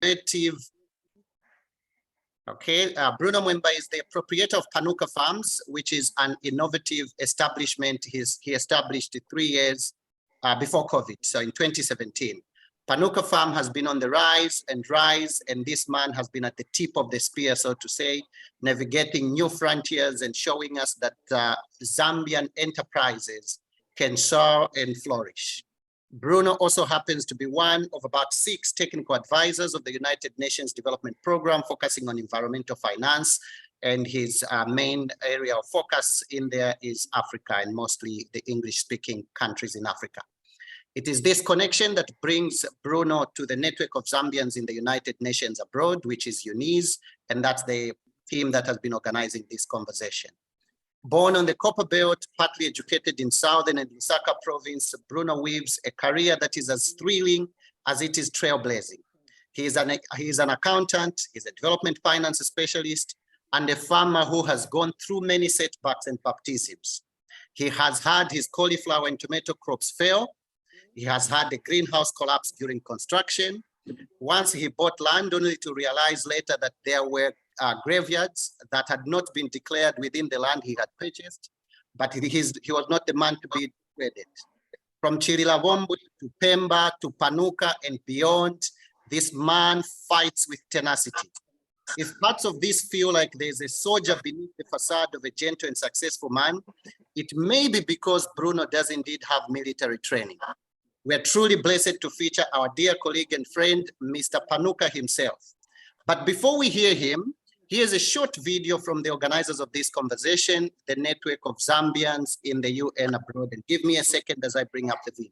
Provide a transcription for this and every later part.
innovative. Okay, Bruno Mweemba is the proprietor of Panuka Farms, which is an innovative establishment he established 3 years before COVID, so in 2017. Panuka Farm has been on the rise, and this man has been at the tip of the spear, so to say, navigating new frontiers and showing us that Zambian enterprises can soar and flourish. Bruno also happens to be one of about 6 technical advisors of the United Nations Development Program focusing on environmental finance, and his main area of focus in there is Africa, and mostly the English-speaking countries in Africa. It is this connection that brings Bruno to the network of Zambians in the United Nations abroad, which is UNIZ, and that's the team that has been organizing this conversation. Born on the Copper Belt, partly educated in Southern and Lusaka province, Bruno weaves a career that is as thrilling as it is trailblazing. He is an accountant, he's a development finance specialist, and a farmer who has gone through many setbacks and baptisms. He has had his cauliflower and tomato crops fail. He has had a greenhouse collapse during construction. Once he bought land only to realize later that there were graveyards that had not been declared within the land he had purchased, but he was not the man to be dreaded. From Chirilabombo to Pemba to Panuka and beyond, this man fights with tenacity. If parts of this feel like there's a soldier beneath the facade of a gentle and successful man, it may be because Bruno does indeed have military training. We are truly blessed to feature our dear colleague and friend, Mr. Panuka himself. But before we hear him, here's a short video from the organizers of this conversation, the network of Zambians in the UN abroad. And give me a second as I bring up the video.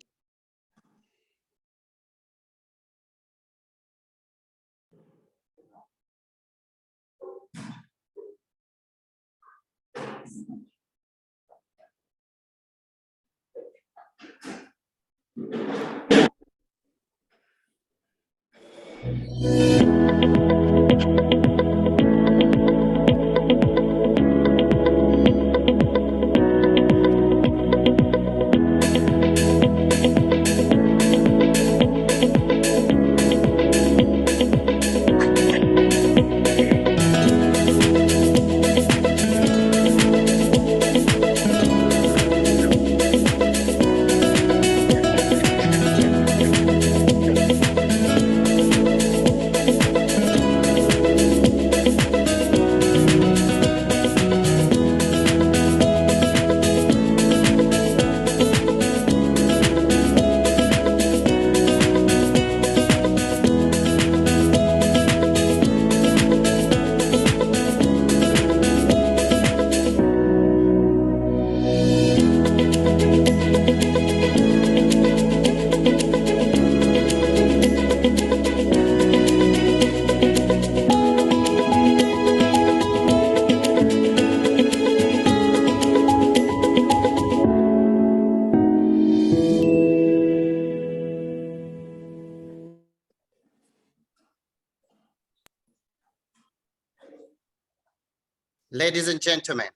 Ladies and gentlemen,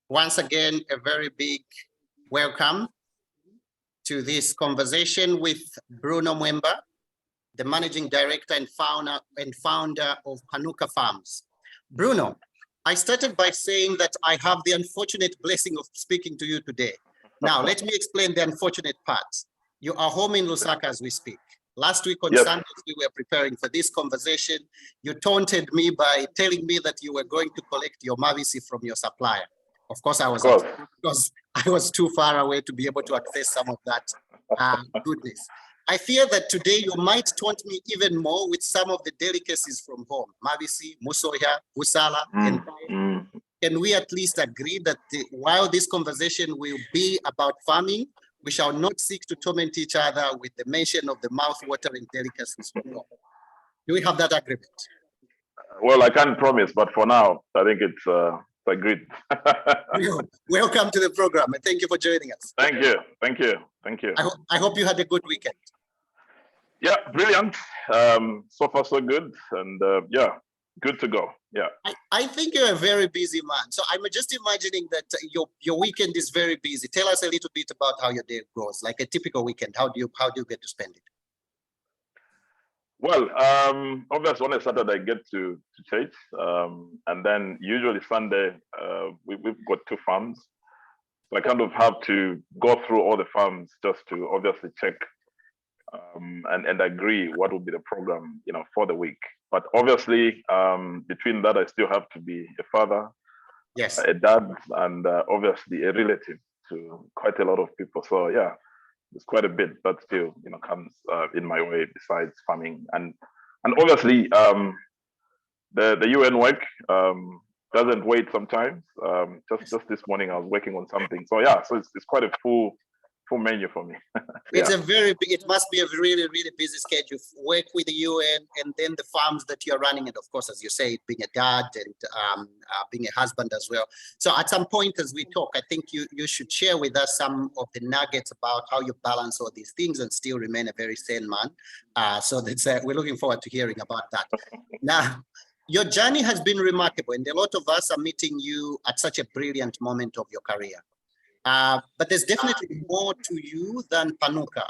once again, a very big welcome to this conversation with Bruno Mweemba, the managing director and founder of Panuka Farms. Bruno, I started by saying that I have the unfortunate blessing of speaking to you today. Now, let me explain the unfortunate part. You are home in Lusaka as we speak. Last week on Sunday, we were preparing for this conversation. You taunted me by telling me that you were going to collect your mavisi from your supplier. Of course, I was upset because I was too far away to be able to access some of that goodness. I fear that today you might taunt me even more with some of the delicacies from home. Mavisi, musoya, busala, and can we at least agree that while this conversation will be about farming, we shall not seek to torment each other with the mention of the mouth-watering delicacies. Do we have that agreement? Well, I can't promise, but for now, I think it's agreed. Welcome to the program, and thank you for joining us. Thank you, thank you, thank you. I hope you had a good weekend. Yeah, brilliant. So far, so good, and yeah, good to go. Yeah. I think you're a very busy man. So I'm just imagining that your weekend is very busy. Tell us a little bit about how your day goes, like a typical weekend. How do you get to spend it? Well, obviously on a Saturday I get to church, and then usually Sunday we've got 2 farms, so I kind of have to go through all the farms just to obviously check and agree what would be the program, for the week. But obviously, between that, I still have to be a father, Yes. a dad, and obviously a relative to quite a lot of people. So yeah, it's quite a bit that still, comes in my way besides farming and obviously the UN work doesn't wait sometimes. Just this morning I was working on something. So yeah, so it's quite a full menu for me. It's it must be a really, really busy schedule. Work with the UN and then the farms that you're running. And of course, as you say, being a dad and being a husband as well. So at some point as we talk, I think you should share with us some of the nuggets about how you balance all these things and still remain a very sane man. So that's, we're looking forward to hearing about that. Now, your journey has been remarkable and a lot of us are meeting you at such a brilliant moment of your career. But there's definitely more to you than Panuka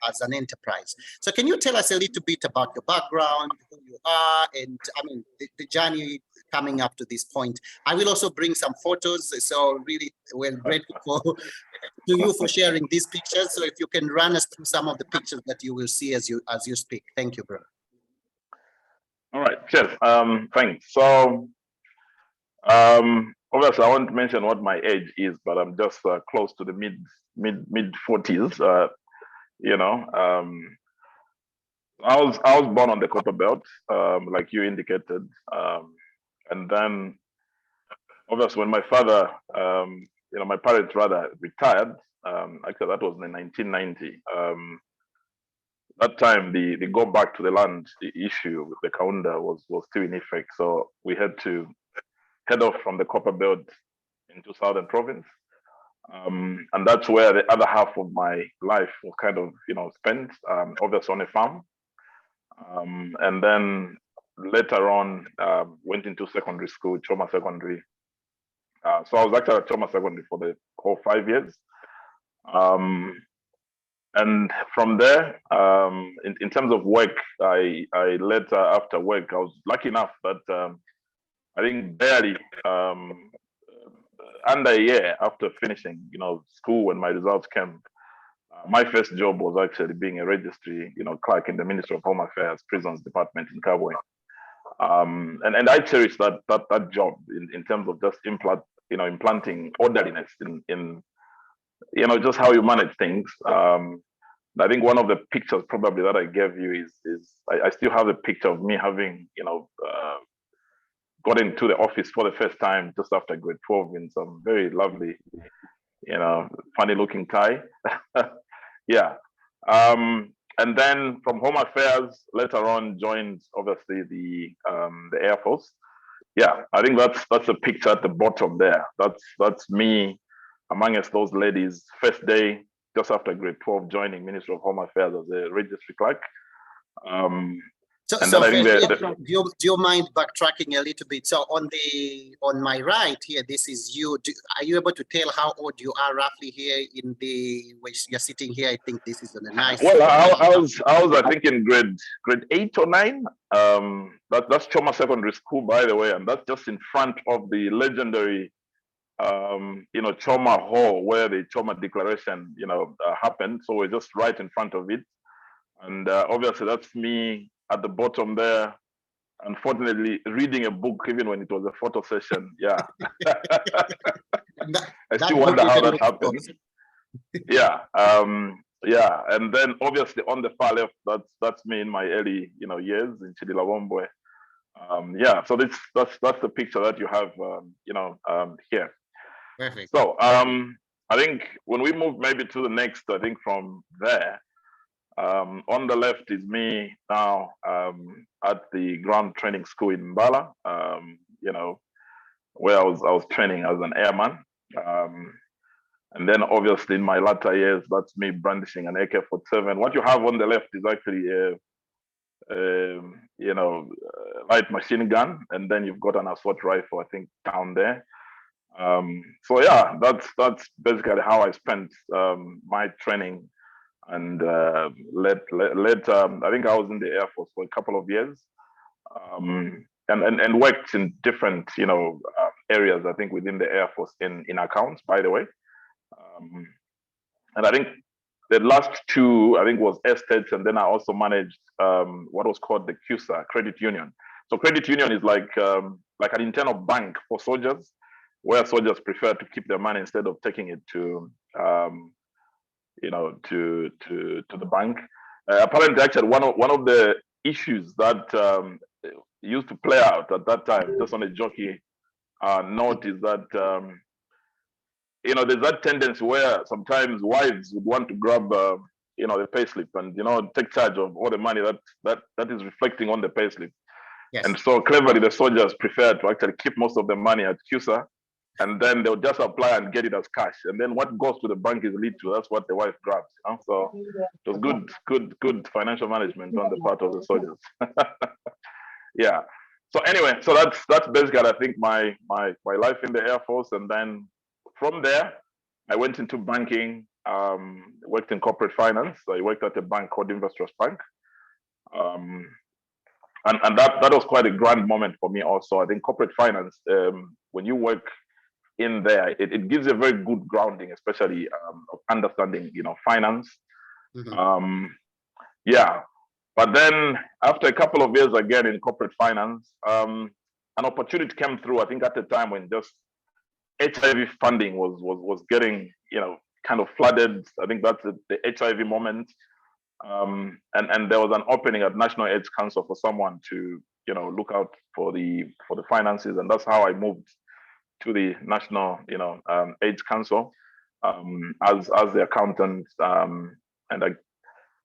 as an enterprise. So can you tell us a little bit about your background, who you are, and I mean, the journey coming up to this point? I will also bring some photos. So really, we're grateful to you for sharing these pictures. So if you can run us through some of the pictures that you will see as you speak. Thank you, Bruno. All right, cheers. Thanks. So, obviously, I won't mention what my age is, but I'm just close to the mid 40s. I was born on the Copper Belt, like you indicated, and then obviously when my father, my parents rather retired. Actually, that was in 1990. That time, the go back to the land issue with the Kaunda was still in effect, so we had to head off from the Copper Belt into Southern Province. And that's where the other half of my life was kind of, spent, obviously on a farm. And then later on, went into secondary school, Choma Secondary. So I was actually at Choma Secondary for the whole 5 years. And from there, in terms of work, I later after work, I was lucky enough that I think barely under a year after finishing, school when my results came, my first job was actually being a registry, clerk in the Ministry of Home Affairs, Prisons Department in Kabwe. And I cherish that job in terms of just implanting orderliness in just how you manage things. I think one of the pictures probably that I gave you is I still have a picture of me having, got into the office for the first time just after grade 12 in some very lovely, funny looking tie. Yeah. And then from Home Affairs, later on joined obviously the Air Force. Yeah, I think that's a picture at the bottom there. That's me amongst those ladies. First day, just after grade 12, joining Ministry of Home Affairs as a registry clerk. So do you mind backtracking a little bit? So on my right here, this is you. Are you able to tell how old you are roughly here in where you're sitting here? I think this is on a nice. Well, I was I think in grade 8 or 9. That's Choma Secondary School, by the way, and that's just in front of the legendary Choma Hall where the Choma Declaration happened. So we're just right in front of it, and obviously that's me at the bottom there, unfortunately reading a book even when it was a photo session. Yeah. I still wonder how that happened. Yeah. Yeah, and then obviously on the far left, that's me in my early years in Chidilawombwe. Yeah, so that's the picture that you have here. Perfect. So I think when we move maybe to the next, I think from there, on the left is me now at the ground training school in Mbala, where I was training as an airman. And then obviously in my latter years, that's me brandishing an AK-47. What you have on the left is actually light machine gun, and then you've got an assault rifle, I think, down there. So yeah, that's basically how I spent my training And later, I think I was in the Air Force for a couple of years, and worked in different, areas, I think, within the Air Force in accounts, by the way. And I think the last two, I think, was estates, and then I also managed what was called the CUSA, credit union. So credit union is like an internal bank for soldiers, where soldiers prefer to keep their money instead of taking it to to the bank. Apparently, actually, one of the issues that used to play out at that time, just on a jokey note, is that there's that tendency where sometimes wives would want to grab the payslip and take charge of all the money that is reflecting on the payslip. Yes. And so cleverly, the soldiers prefer to actually keep most of the money at CUSA, and then they'll just apply and get it as cash. And then what goes to the bank is little. That's what the wife grabs. So it was good financial management on the part of the soldiers. Yeah. So anyway, so that's basically, I think, my life in the Air Force. And then from there, I went into banking, worked in corporate finance. I worked at a bank called Investors Bank. And that was quite a grand moment for me also. I think corporate finance, when you work in there, it gives you a very good grounding, especially of understanding, finance. Mm-hmm. Yeah. But then after a couple of years again in corporate finance, an opportunity came through, I think at the time when just HIV funding was getting, kind of flooded. I think that's the HIV moment. And there was an opening at National AIDS Council for someone to, look out for the finances. And that's how I moved to the National, AIDS Council as the accountant.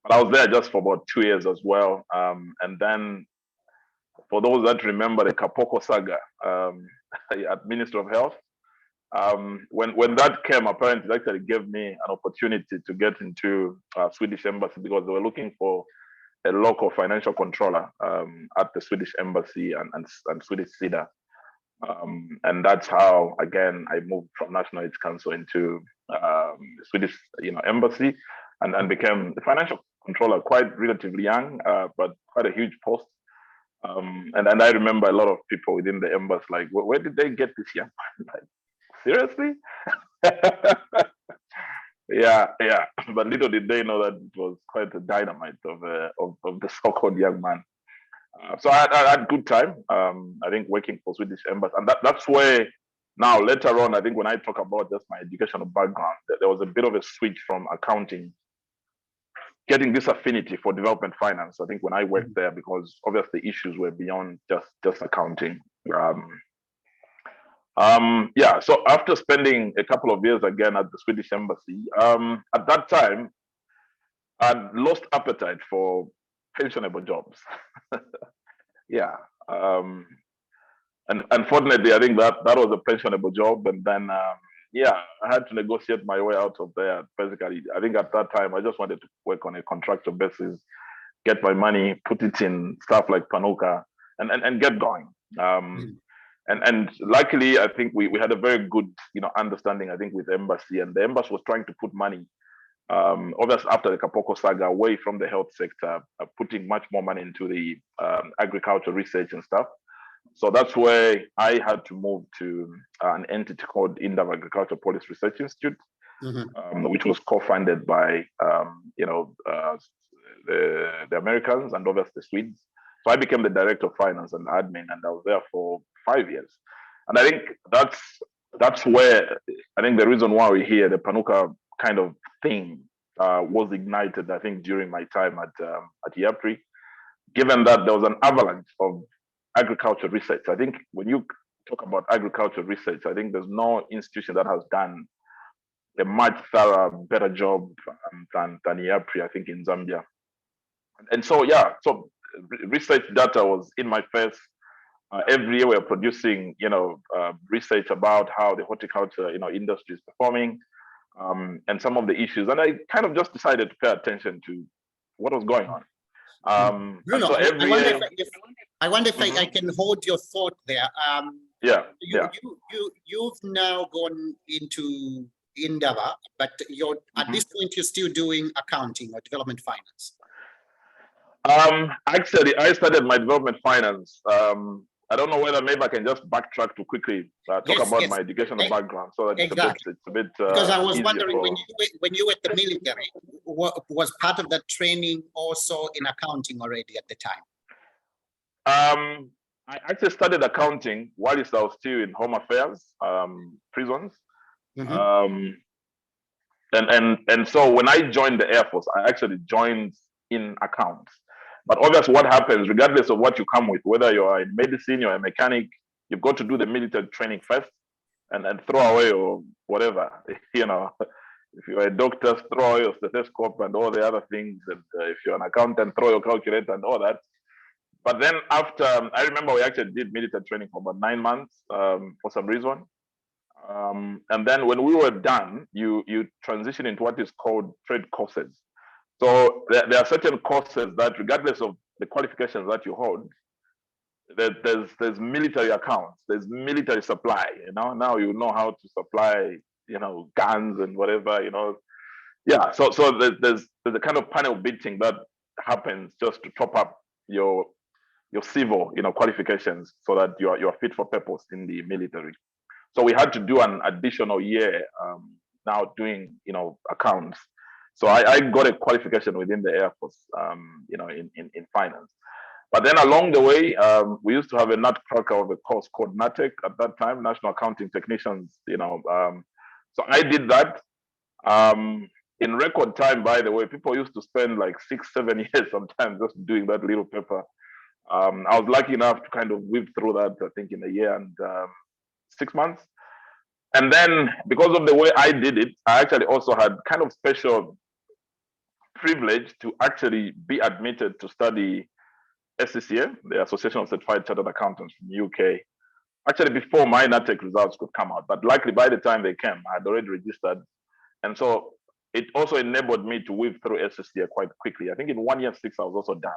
But I was there just for about 2 years as well. And then for those that remember the Kapoko saga at Ministry of Health, when that came, apparently it actually gave me an opportunity to get into Swedish Embassy, because they were looking for a local financial controller at the Swedish Embassy and Swedish SIDA. And that's how, again, I moved from National AIDS Council into Swedish Embassy and became the financial controller, quite relatively young, but quite a huge post. And I remember a lot of people within the embassy like, where did they get this young man? Like, seriously? Yeah. But little did they know that it was quite a dynamite of the so-called young man. So I had a good time. I think working for Swedish Embassy, and that's where now later on, I think when I talk about just my educational background, there was a bit of a switch from accounting, getting this affinity for development finance. I think when I worked there, because obviously issues were beyond just accounting. So after spending a couple of years again at the Swedish Embassy, at that time, I'd lost appetite for pensionable jobs. Yeah. And unfortunately, I think that was a pensionable job. And then, I had to negotiate my way out of there. Basically, I think at that time, I just wanted to work on a contractual basis, get my money, put it in stuff like Panuka, and get going. And luckily, I think we had a very good, understanding, I think, with the embassy, and the embassy was trying to put money, obviously after the Kapoko saga, away from the health sector, putting much more money into the agricultural research and stuff. So that's where I had to move to an entity called Indav Agricultural Policy Research Institute, which was co-funded by, the Americans and obviously the Swedes. So I became the director of finance and admin, and I was there for 5 years. And I think that's where I think the reason why we're here, the Panuka kind of thing, was ignited, I think, during my time at IAPRI, given that there was an avalanche of agriculture research. I think when you talk about agriculture research, I think there's no institution that has done a much thorough, better job than IAPRI, I think, in Zambia. And so, so research data was in my face. Every year we're producing, research about how the horticulture, industry is performing, and some of the issues. And I kind of just decided to pay attention to what was going on. Bruno, so I wonder if I can hold your thought there. Yeah. You've now gone into endeavor, but at this point you're still doing accounting or development finance. Actually, I started my development finance. I don't know whether maybe I can just backtrack to quickly talk about my educational background, so that exactly. it's a bit because I was wondering when you were at the military, was part of that training also in accounting already at the time? I actually studied accounting while I was still in Home Affairs, prisons. And so when I joined the Air Force, I actually joined in accounts. But obviously what happens, regardless of what you come with, whether you're in medicine, you're a mechanic, you've got to do the military training first and throw away or whatever, you know. If you're a doctor, throw away your stethoscope and all the other things. And if you're an accountant, throw your calculator and all that. But then after, I remember we actually did military training for about 9 months for some reason. And then when we were done, you transition into what is called trade courses. So there are certain courses that, regardless of the qualifications that you hold, there's military accounts, there's military supply. You know, now you know how to supply, you know, guns and whatever. You know, yeah. So there's a kind of panel beating that happens just to top up your civil, you know, qualifications so that you're fit for purpose in the military. So we had to do an additional year now doing, you know, accounts. So I got a qualification within the Air Force, you know, in finance. But then along the way, we used to have a nutcracker of a course called NATEC at that time, National Accounting Technicians, you know. So I did that in record time, by the way. People used to spend like 6-7 years sometimes just doing that little paper. I was lucky enough to kind of weave through that, I think, in a year and 6 months. And then because of the way I did it, I actually also had kind of special privilege to actually be admitted to study SCCA, the Association of Certified Chartered Accountants from the UK, actually before my NATEC results could come out. But luckily, by the time they came, I had already registered. And so it also enabled me to weave through SCCA quite quickly. I think in 1 year 6, I was also done.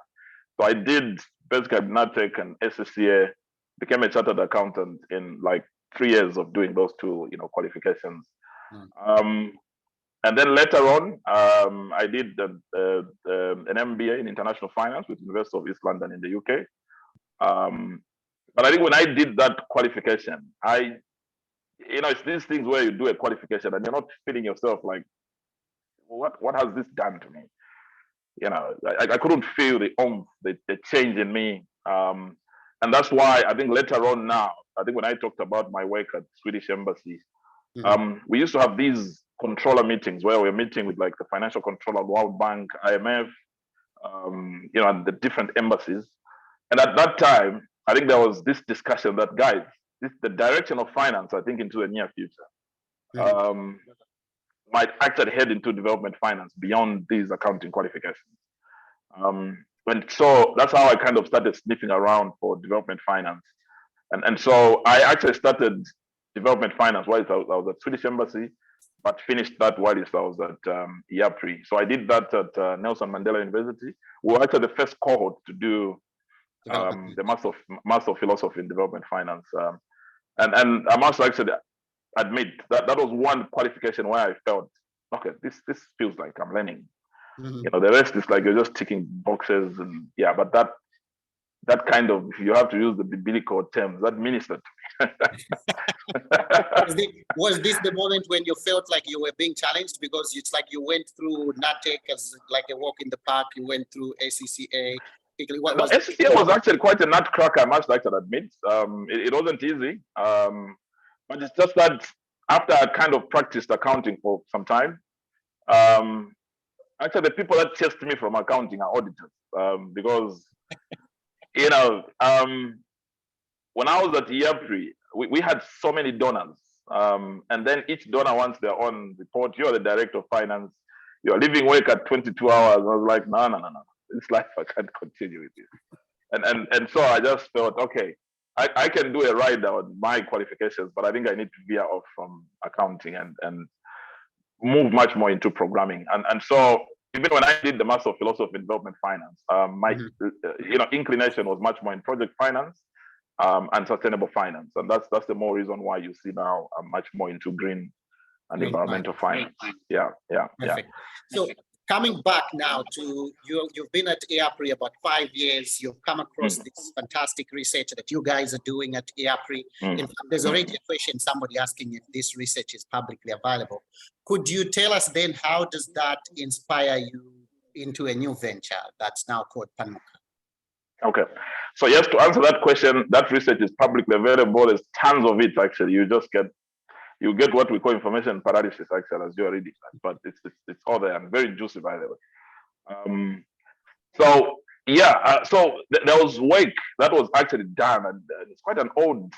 So I did basically NATEC and SCCA, became a chartered accountant in like 3 years of doing those two, you know, qualifications. And then later on, I did an MBA in international finance with the University of East London in the UK. But I think when I did that qualification, you know, it's these things where you do a qualification and you're not feeling yourself like, what has this done to me? You know, I couldn't feel the change in me. And that's why I think later on now, I think when I talked about my work at Swedish Embassy, we used to have these controller meetings where we're meeting with like the financial controller, World Bank, IMF, you know, and the different embassies. And at that time, I think there was this discussion that, guys, the direction of finance, I think, into the near future, might actually head into development finance beyond these accounting qualifications. And so that's how I kind of started sniffing around for development finance. And so I actually started development finance while I was at Swedish Embassy, but finished that while I was at IAPRI. So I did that at Nelson Mandela University. We were actually the first cohort to do the Master of Philosophy in Development Finance. And I must actually admit that was one qualification where I felt, okay, this feels like I'm learning. You know, the rest is like you're just ticking boxes, and yeah, but that kind of, if you have to use the biblical terms, that ministered to me. Was this the moment when you felt like you were being challenged? Because it's like you went through NATEC as like a walk in the park, you went through ACCA. SCCA was actually quite a nutcracker, I must actually admit. It wasn't easy, but it's just that after I kind of practiced accounting for some time, actually the people that chased me from accounting are auditors, because you know, when I was at IAPRI, we had so many donors, and then each donor wants their own report. You're the director of finance, you're leaving work at 22 hours. I was like, no, it's life, I can't continue with this. And so I just thought, okay, I can do a ride on my qualifications, but I think I need to veer off from accounting and move much more into programming. And so even when I did the Master of Philosophy in Development Finance, my you know, inclination was much more in project finance and sustainable finance. And that's the more reason why you see now I'm much more into green and environmental finance. Yeah. Perfect. So coming back now to you've been at EAPRI about 5 years. You've come across this fantastic research that you guys are doing at EAPRI. In fact, there's already a question, somebody asking if this research is publicly available. Could you tell us then, how does that inspire you into a new venture that's now called Panuka? Okay. So yes, to answer that question, that research is publicly available. There's tons of it, actually. You get what we call information paralysis, actually, as you're reading that. But it's all there and very juicy, by the way. So yeah, there was work that was actually done, and it's quite an old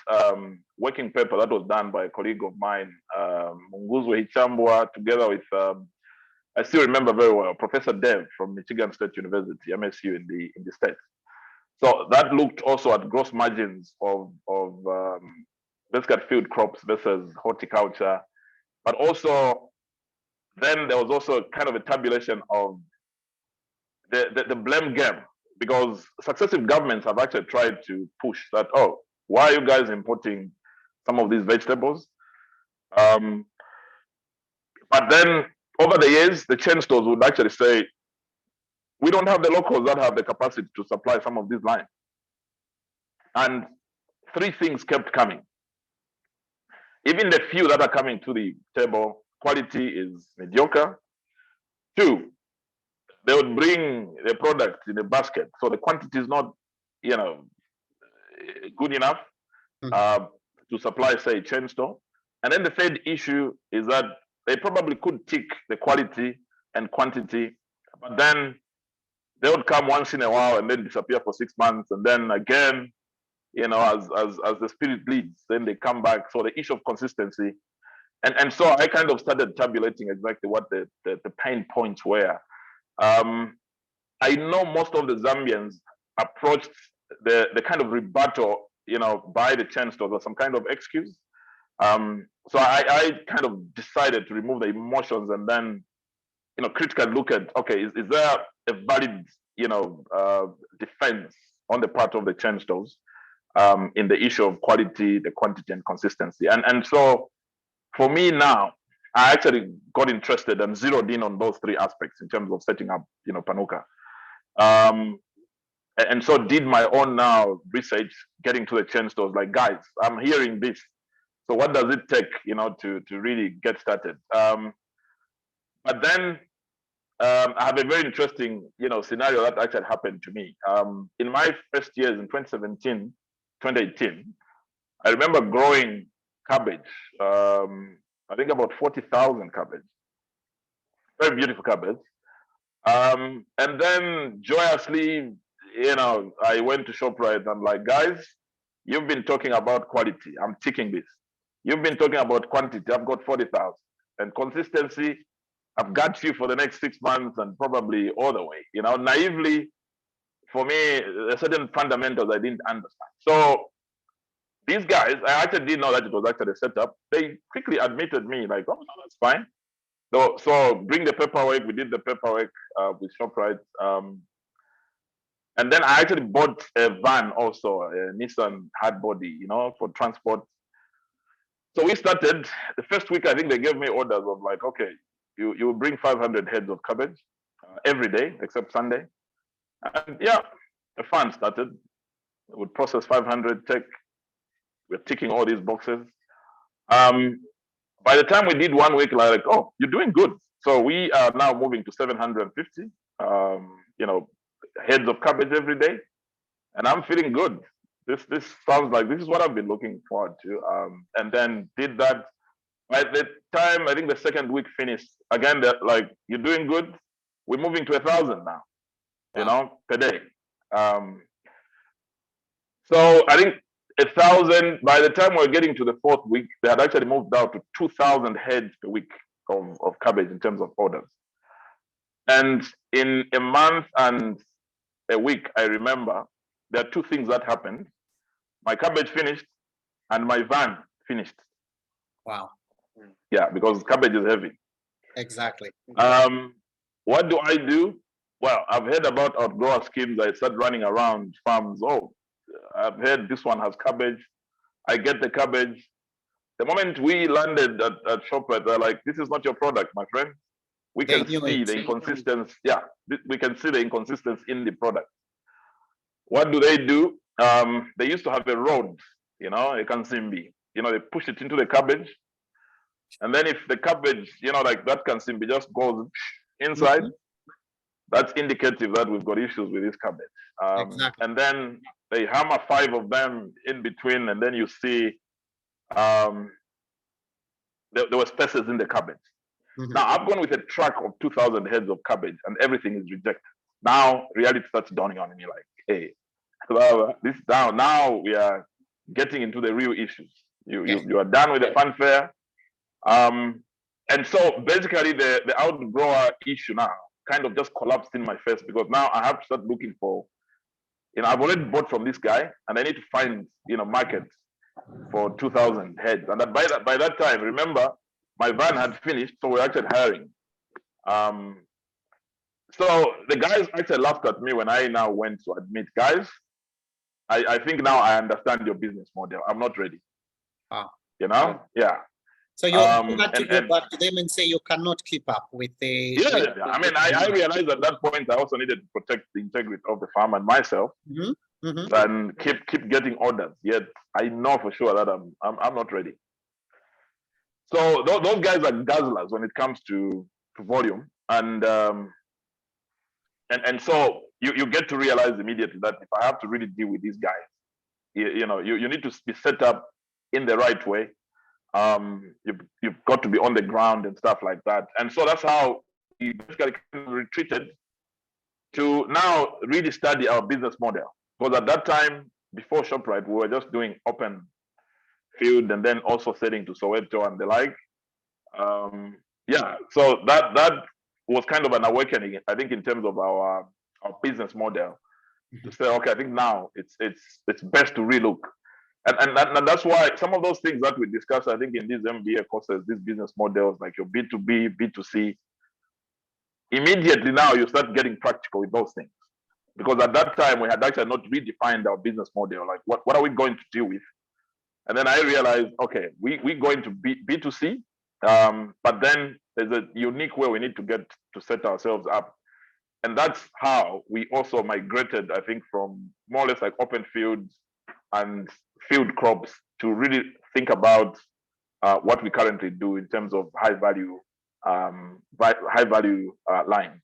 working paper that was done by a colleague of mine, Munguzwe Hichambwa, together with I still remember very well, Professor Dev from Michigan State University, MSU in the States. So that looked also at gross margins of basically field crops versus horticulture, but also then there was also kind of a tabulation of the blame game, because successive governments have actually tried to push that, oh, why are you guys importing some of these vegetables? But then over the years, the chain stores would actually say, we don't have the locals that have the capacity to supply some of these lines. And three things kept coming. Even the few that are coming to the table, quality is mediocre. Two, they would bring the product in a basket, so the quantity is not, good enough to supply, say, a chain store. And then the third issue is that they probably could tick the quality and quantity, but then they would come once in a while and then disappear for 6 months, and then again, as the spirit leads, then they come back. So the issue of consistency, and so I kind of started tabulating exactly what the pain points were. I know most of the Zambians approached the kind of rebuttal, by the chain stores as some kind of excuse. So I kind of decided to remove the emotions and then, critically look at, okay, is there a valid, defense on the part of the chain stores in the issue of quality, the quantity, and consistency? And so for me now, I actually got interested and zeroed in on those three aspects in terms of setting up, Panuka. And so did my own now research, getting to the chain stores, like, guys, I'm hearing this. So what does it take, to really get started? But then I have a very interesting, scenario that actually happened to me. In my first years in 2017, 2018, I remember growing cabbage. I think about 40,000 cabbage. Very beautiful cabbage. And then joyously, I went to ShopRite and I'm like, guys, you've been talking about quality. I'm ticking this. You've been talking about quantity. I've got 40,000. And consistency, I've got you for the next 6 months and probably all the way. Naively, for me, there are certain fundamentals I didn't understand. So these guys, I actually didn't know that it was actually a setup. They quickly admitted me, like, oh, no, that's fine. So bring the paperwork. We did the paperwork with ShopRite. And then I actually bought a van also, a Nissan hardbody, for transport. So we started. The first week, I think they gave me orders of like, okay, you bring 500 heads of cabbage every day except Sunday. And yeah, the fun started. We would process 500 tech. We're ticking all these boxes. By the time we did 1 week, like, oh, you're doing good. So we are now moving to 750, heads of cabbage every day, and I'm feeling good. This sounds like this is what I've been looking forward to. And then did that. By the time I think the second week finished, again, they're like, you're doing good. We're moving to 1,000 now, Wow. per day. So I think 1,000. By the time we're getting to the fourth week, they had actually moved out to 2,000 heads per week of cabbage in terms of orders. And in a month and a week, I remember there are two things that happened. My cabbage finished and my van finished. Wow. Yeah, because cabbage is heavy. Exactly. What do I do? Well, I've heard about outgrower schemes. I start running around farms. Oh, I've heard this one has cabbage. I get the cabbage. the moment we landed at ShopRite, they're like, "This is not your product, my friend." We They can knew see it. the inconsistency. Yeah, we can see the inconsistency in the product. What do? They used to have a rod, a kansimbi. They push it into the cabbage, and then if the cabbage, like that kansimbi just goes inside, that's indicative that we've got issues with this cabbage. Exactly. And then they hammer 5 of them in between, and then you see there were spaces in the cabbage. Now I've gone with a truck of 2,000 heads of cabbage, and everything is rejected. Now reality starts dawning on me, like, hey, this down. Now we are getting into the real issues. You are done with the fanfare, and so basically the outgrower issue now kind of just collapsed in my face, because now I have to start looking for, I've already bought from this guy, and I need to find market for 2,000 heads, and by that time, remember, my van had finished, so we're actually hiring. So the guys actually laughed at me when I now went to admit, guys, I think now I understand your business model. I'm not ready. Yeah. So you had to go back to them and say you cannot keep up with the. Yeah. I mean, I realized at that point I also needed to protect the integrity of the farm and myself, and keep getting orders. Yet I know for sure that I'm not ready. So those guys are guzzlers when it comes to volume, and so you get to realize immediately that if I have to really deal with these guys, you need to be set up in the right way. You've got to be on the ground and stuff like that. And so that's how we basically retreated to now really study our business model. Because at that time, before ShopRite, we were just doing open field and then also selling to Soweto and the like. So that was kind of an awakening, I think, in terms of our business model, to say, okay, I think now it's best to relook. And that's why some of those things that we discuss, I think, in these MBA courses, these business models, like your B2B, B2C, immediately now you start getting practical with those things. Because at that time, we had actually not redefined our business model. Like, what are we going to deal with? And then I realized, okay, we're going to B2C, but then there's a unique way we need to get to set ourselves up. And that's how we also migrated, I think, from more or less like open fields and field crops to really think about what we currently do in terms of high value lines.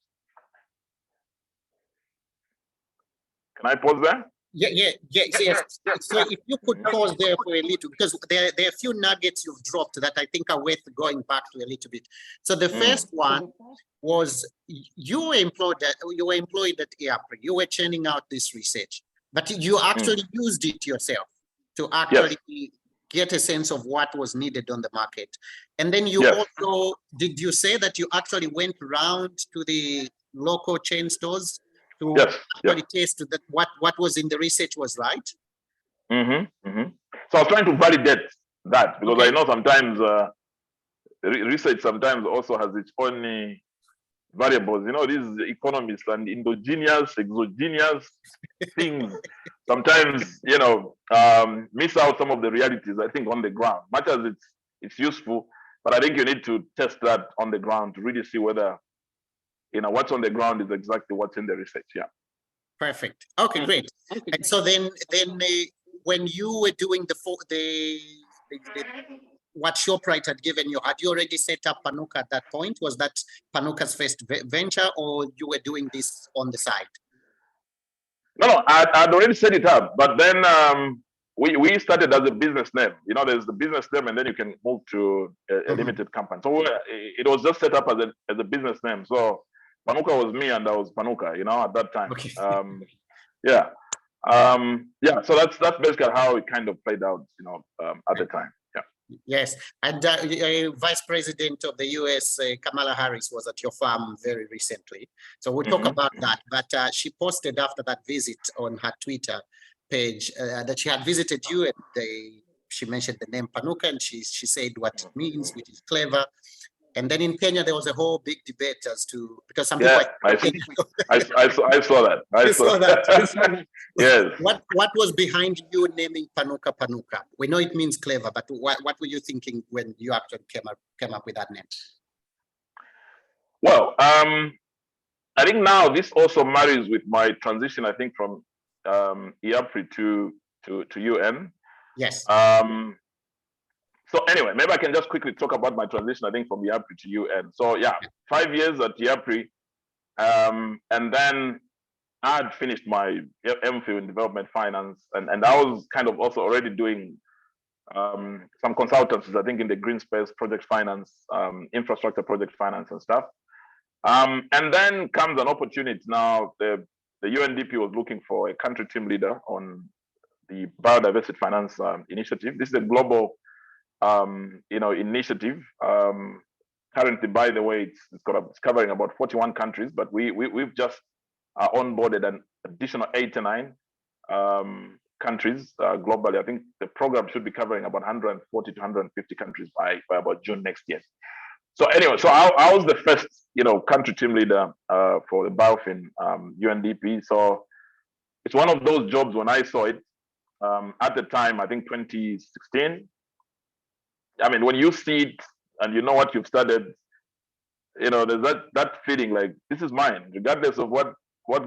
Can I pause there? Yes. So if you could pause there for a little, because there are a few nuggets you've dropped that I think are worth going back to a little bit. So the first one was you were employed at EAPRI. You were churning out this research, but you actually used it yourself to actually get a sense of what was needed on the market. And then you also, did you say that you actually went around to the local chain stores to actually taste that what was in the research was right? So I was trying to validate that, because I know sometimes research sometimes also has its own variables. These economists and endogenous, exogenous things sometimes, miss out some of the realities, I think, on the ground. Much as it's useful, but I think you need to test that on the ground to really see whether, what's on the ground is exactly what's in the research. Yeah. Perfect. Okay, great. And so then when you were doing what ShopRite had given you, had you already set up Panuka at that point? Was that Panuka's first venture, or you were doing this on the side? No, I'd already set it up, but then we started as a business name. There's the business name, and then you can move to a limited company. So it was just set up as a business name. So Panuka was me, and I was Panuka, at that time. Okay. So that's basically how it kind of played out, at the time. Yeah. Yes, and Vice President of the US, Kamala Harris, was at your farm very recently. So we'll talk about that. But she posted after that visit on her Twitter page that she had visited you, and she mentioned the name Panuka, and she said what it means, which is clever. And then in Kenya, there was a whole big debate as to, because some people... I saw that. I saw that. Yes. What was behind you naming Panuka Panuka? We know it means clever, but what were you thinking when you actually came up with that name? Well, I think now this also marries with my transition, I think, from IAPRI to UN. Yes. So anyway, maybe I can just quickly talk about my transition, I think, from IAPRI to UN. So yeah, 5 years at IAPRI, and then I had finished my MPhil in development finance, and I was kind of also already doing some consultancies, I think, in the green space, project finance, infrastructure project finance and stuff. And then comes an opportunity. Now the UNDP was looking for a country team leader on the biodiversity finance initiative. This is a global initiative. Currently, by the way, it's covering about 41 countries, but we've just onboarded an additional 89 countries globally. I think the program should be covering about 140 to 150 countries by about June next year. So anyway, so I was the first, country team leader for the biofin UNDP. So it's one of those jobs when I saw it at the time, I think 2016. I mean, when you see it and you know what you've studied, there's that feeling like this is mine, regardless of what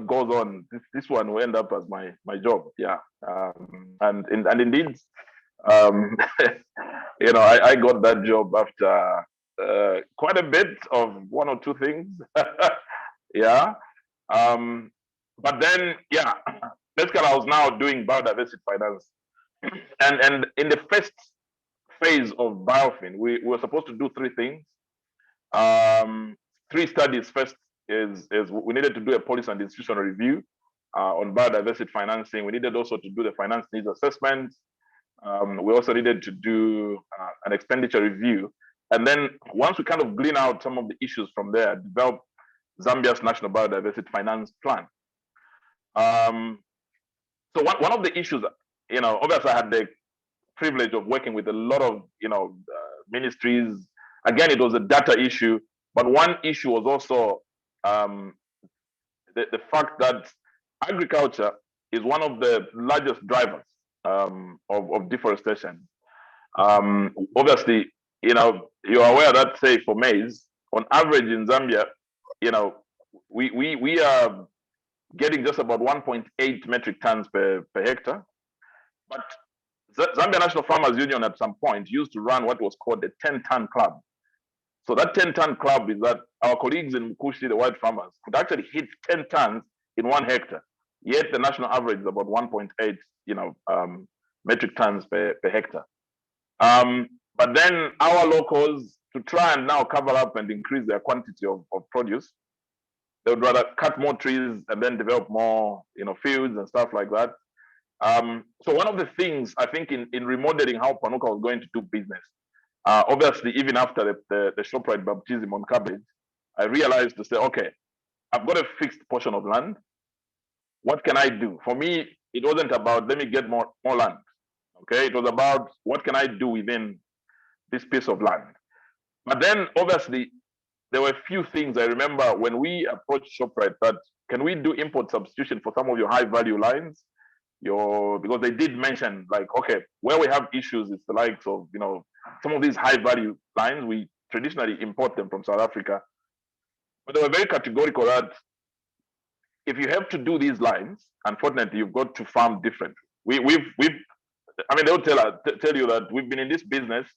goes on. This one will end up as my job. Yeah, and indeed, I got that job after quite a bit of one or two things. Yeah, but then basically I was now doing biodiversity finance, and in the first phase of biofin, we were supposed to do three things. 3 studies. First is we needed to do a policy and institutional review on biodiversity financing. We needed also to do the finance needs assessment. We also needed to do an expenditure review. And then once we kind of glean out some of the issues from there, develop Zambia's national biodiversity finance plan. So one of the issues, obviously I had the privilege of working with a lot of, ministries. Again, it was a data issue, but one issue was also the fact that agriculture is one of the largest drivers of deforestation. Obviously, you're aware that, say, for maize, on average in Zambia, we are getting just about 1.8 metric tons per hectare. But Zambia National Farmers Union at some point used to run what was called the 10-ton club. So that 10-ton club is that our colleagues in Mukushi, the white farmers, could actually hit 10 tons in 1 hectare. Yet the national average is about 1.8, metric tons per hectare. But then our locals, to try and now cover up and increase their quantity of produce, they would rather cut more trees and then develop more, fields and stuff like that. So one of the things I think in remodeling how Panuka was going to do business, obviously even after the ShopRite baptism on cabbage, I realized to say, okay, I've got a fixed portion of land. What can I do? For me, it wasn't about let me get more land. Okay, it was about what can I do within this piece of land. But then obviously there were a few things I remember when we approached ShopRite that can we do import substitution for some of your high value lines? Because they did mention like, okay, where we have issues is the likes of, some of these high value lines, we traditionally import them from South Africa. But they were very categorical that if you have to do these lines, unfortunately, you've got to farm differently. They'll tell you that we've been in this business.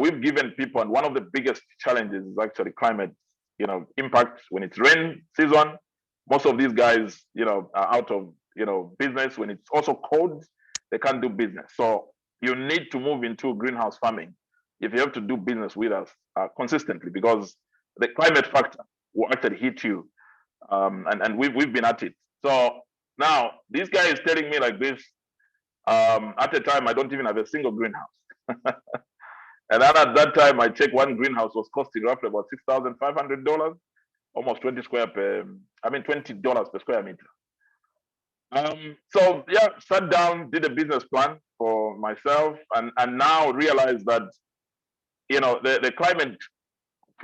We've given people, and one of the biggest challenges is actually climate, impact. When it's rain season, most of these guys, are out of, business. When it's also cold, they can't do business. So you need to move into greenhouse farming if you have to do business with us consistently, because the climate factor will actually hit you. And we've been at it. So now this guy is telling me like this. At a time, I don't even have a single greenhouse. And then at that time, I checked one greenhouse was costing roughly about $6,500, almost $20 per square meter. So yeah, sat down, did a business plan for myself, and now realized that, the climate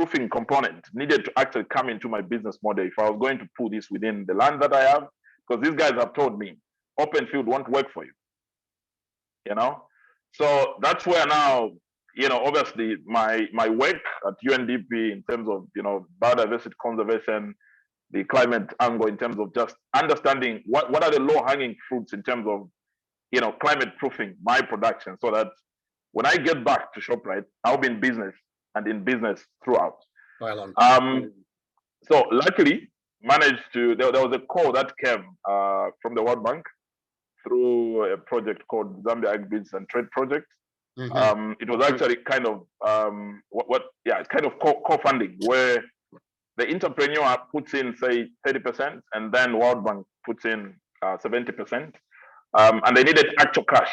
proofing component needed to actually come into my business model if I was going to put this within the land that I have, because these guys have told me open field won't work for you, you know. So that's where now, you know, obviously my work at UNDP in terms of, you know, biodiversity conservation, the climate angle in terms of just understanding what are the low-hanging fruits in terms of, you know, climate proofing my production, so that when I get back to ShopRite, I'll be in business and in business throughout. Well, so luckily managed to, there was a call that came from the World Bank through a project called Zambia Agribusiness and Trade Project. It was actually kind of it's kind of co-funding, where the entrepreneur puts in, say, 30%, and then World Bank puts in 70%, and they needed actual cash.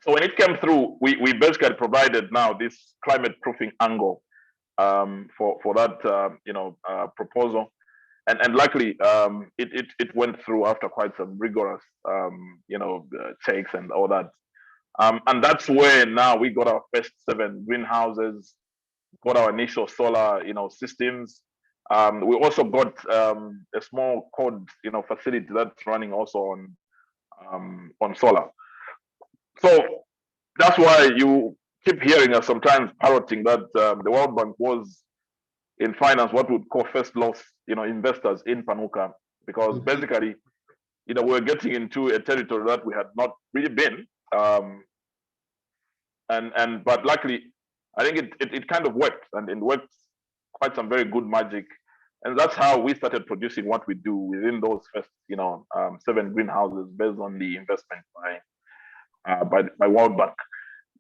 So when it came through, we basically provided now this climate proofing angle for that proposal, and luckily it went through after quite some rigorous checks and all that, and that's where now we got our first 7 greenhouses, got our initial solar systems. We also got a small code facility that's running also on solar. So that's why you keep hearing us sometimes parroting that the World Bank was in finance what we would call first loss, investors in Panuka, because basically, we're getting into a territory that we had not really been, but luckily, I think it kind of worked, and it worked quite some very good magic, and that's how we started producing what we do within those first, 7 greenhouses based on the investment by World Bank.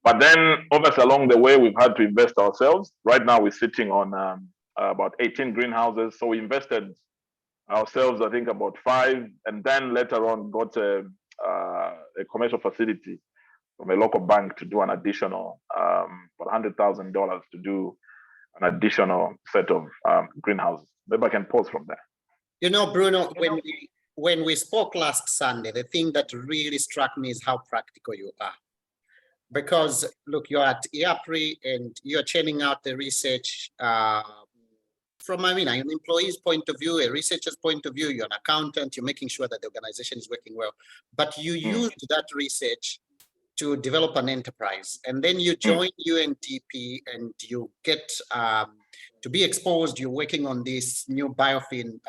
But then, obviously, along the way, we've had to invest ourselves. Right now, we're sitting on about 18 greenhouses. So we invested ourselves, I think, about 5, and then later on got a commercial facility from a local bank to do an additional about $100,000 to do an additional set of greenhouses. Maybe I can pause from there. Bruno, when we spoke last Sunday, the thing that really struck me is how practical you are. Because look, you're at IAPRI and you're churning out the research from, an employee's point of view, a researcher's point of view, you're an accountant, you're making sure that the organization is working well. But you used that research to develop an enterprise, and then you join UNDP and you get to be exposed. You're working on this new biofilm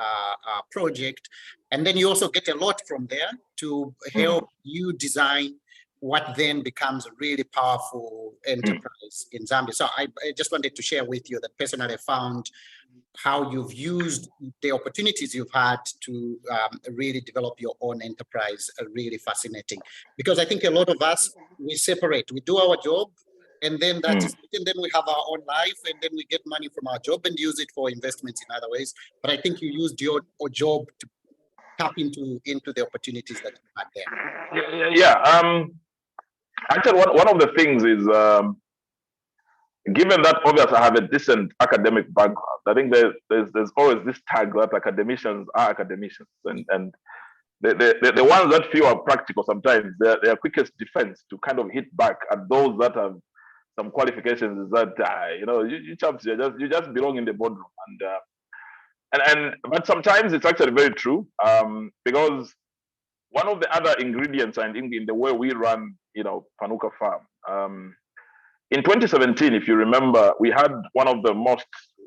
project, and then you also get a lot from there to help you design what then becomes a really powerful enterprise in Zambia. So I just wanted to share with you that personally I found how you've used the opportunities you've had to really develop your own enterprise really fascinating. Because I think a lot of us, we separate, we do our job, and then that is, and then we have our own life, and then we get money from our job and use it for investments in other ways. But I think you used your job to tap into the opportunities that you had there. Yeah. Actually, one of the things is, given that obviously I have a decent academic background, I think there's always this tag that academicians are academicians, and the ones that feel are practical sometimes their quickest defense to kind of hit back at those that have some qualifications is that you chaps, you just belong in the boardroom, but sometimes it's actually very true, because one of the other ingredients, I think, in the way we run, Panuka Farm, in 2017, if you remember, we had one of the most,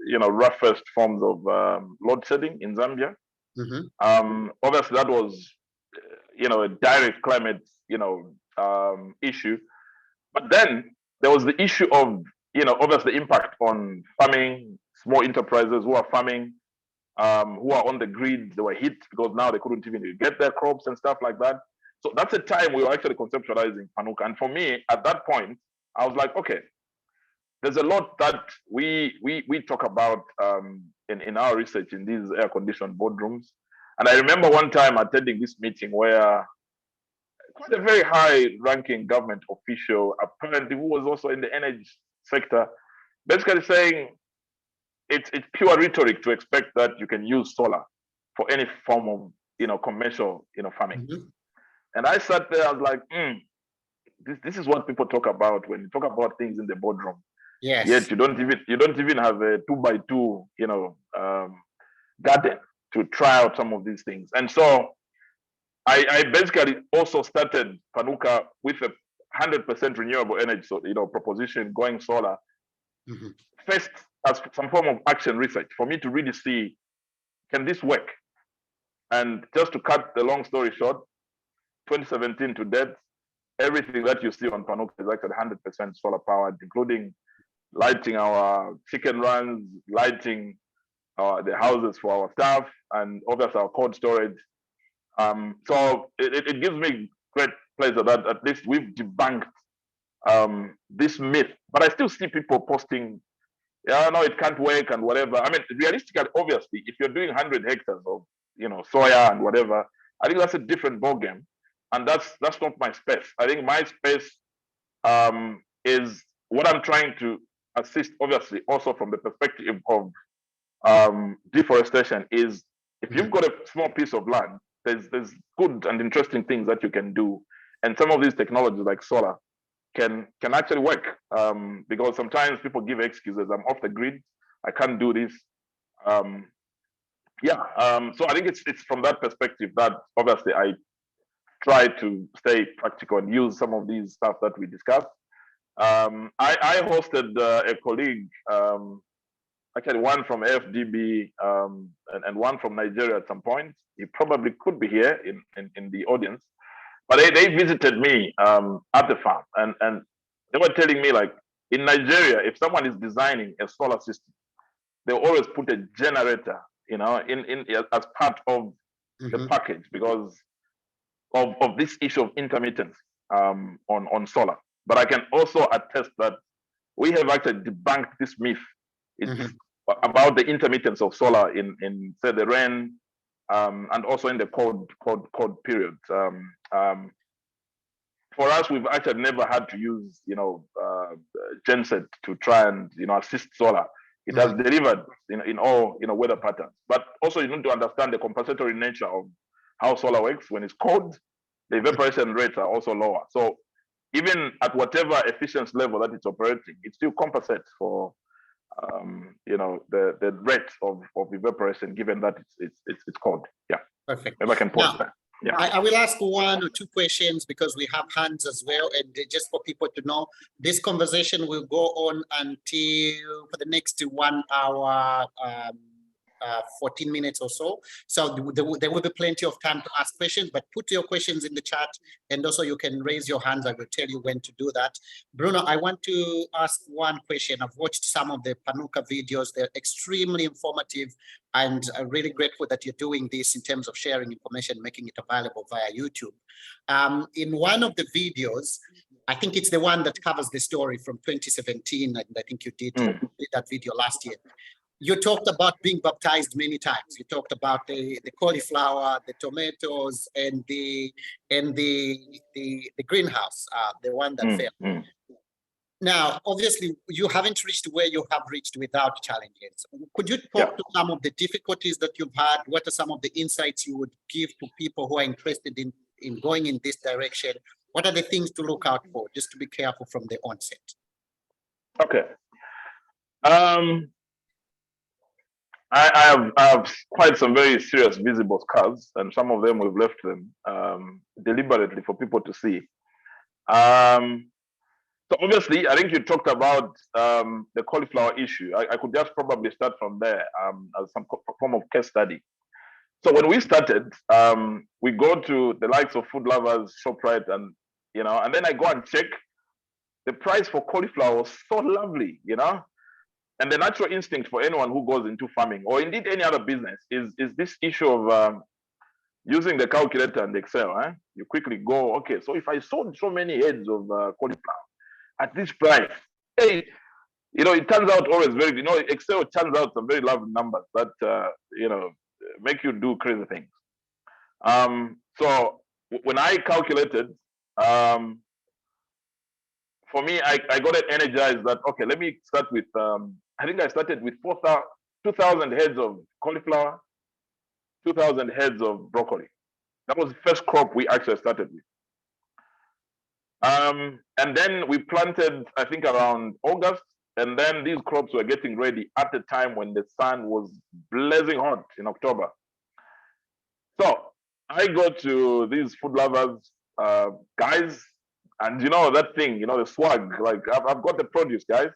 roughest forms of load shedding in Zambia. Obviously, that was, a direct climate, issue. But then there was the issue of, obviously, impact on farming, small enterprises who are farming, who are on the grid. They were hit because now they couldn't even get their crops and stuff like that. So that's a time we were actually conceptualizing Panuka. And for me, at that point, I was like, okay, there's a lot that we talk about in our research in these air-conditioned boardrooms. And I remember one time attending this meeting where quite a very high-ranking government official, apparently who was also in the energy sector, basically saying it's pure rhetoric to expect that you can use solar for any form of commercial farming. And I sat there, I was like, this is what people talk about when you talk about things in the boardroom. Yes. Yet you don't even have a 2x2, garden to try out some of these things. And so I basically also started Panuka with a 100% renewable energy, so proposition going solar. Mhm. First, as some form of action research for me to really see, can this work? And just to cut the long story short, 2017 to date, everything that you see on Panuka is actually 100% solar powered, including lighting our chicken runs, lighting the houses for our staff, and obviously our cold storage. So it gives me great pleasure that at least we've debunked this myth. But I still see people posting, yeah, no, it can't work and whatever. I mean, realistically, obviously, if you're doing 100 hectares of soya and whatever, I think that's a different ballgame, and that's not my space. I think my space is what I'm trying to assist, obviously, also from the perspective of deforestation. Is if you've got a small piece of land, there's good and interesting things that you can do, and some of these technologies like solar can actually work, because sometimes people give excuses. I'm off the grid, I can't do this. So I think it's from that perspective that obviously I try to stay practical and use some of these stuff that we discussed. I hosted a colleague, actually one from AFDB, and one from Nigeria at some point. He probably could be here in the audience. But they visited me at the farm, and they were telling me, like, in Nigeria, if someone is designing a solar system, they always put a generator, in as part of the package, because of this issue of intermittence on solar. But I can also attest that we have actually debunked this myth. It's about the intermittence of solar in say the rain, and also in the cold periods. For us, we've actually never had to use, genset to try and, assist solar. It has delivered in all, weather patterns. But also you need to understand the compensatory nature of how solar works. When it's cold, the evaporation rates are also lower. So even at whatever efficiency level that it's operating, it still compensates for, the rate of evaporation, given that it's cold. Yeah. Perfect. Maybe I can pause there. Yeah. I will ask 1 or 2 questions because we have hands as well. And just for people to know, this conversation will go on until for the next 1 hour, 14 minutes or so. So there will be plenty of time to ask questions, but put your questions in the chat, and also you can raise your hands. I will tell you when to do that. Bruno, I want to ask 1 question. I've watched some of the Panuka videos. They're extremely informative, and I'm really grateful that you're doing this in terms of sharing information, making it available via YouTube. In one of the videos, I think it's the one that covers the story from 2017, and I think you did that video last year. You talked about being baptized many times. You talked about the cauliflower, the tomatoes, and the greenhouse, the one that failed. Now, obviously, you haven't reached where you have reached without challenges. Could you talk to some of the difficulties that you've had? What are some of the insights you would give to people who are interested in going in this direction? What are the things to look out for, just to be careful from the onset? Okay. I have quite some very serious visible scars, and some of them we've left them deliberately for people to see. So obviously, I think you talked about the cauliflower issue. I could just probably start from there as some form of case study. So when we started, we go to the likes of Food Lovers, ShopRite, and then I go and check. The price for cauliflower was so lovely, And the natural instinct for anyone who goes into farming, or indeed any other business, is this issue of using the calculator and Excel. You quickly go, okay, so if I sold so many heads of cauliflower at this price, hey, it turns out always very, Excel turns out some very lovely numbers that, make you do crazy things. So when I calculated, for me, I got it energized that, okay, let me start with, I think I started with 2,000 heads of cauliflower, 2,000 heads of broccoli. That was the first crop we actually started with. And then we planted, I think around August, And then these crops were getting ready at the time when the sun was blazing hot in October. So I go to these food lovers, guys, and you know that thing, you know, the swag, like I've got the produce, guys.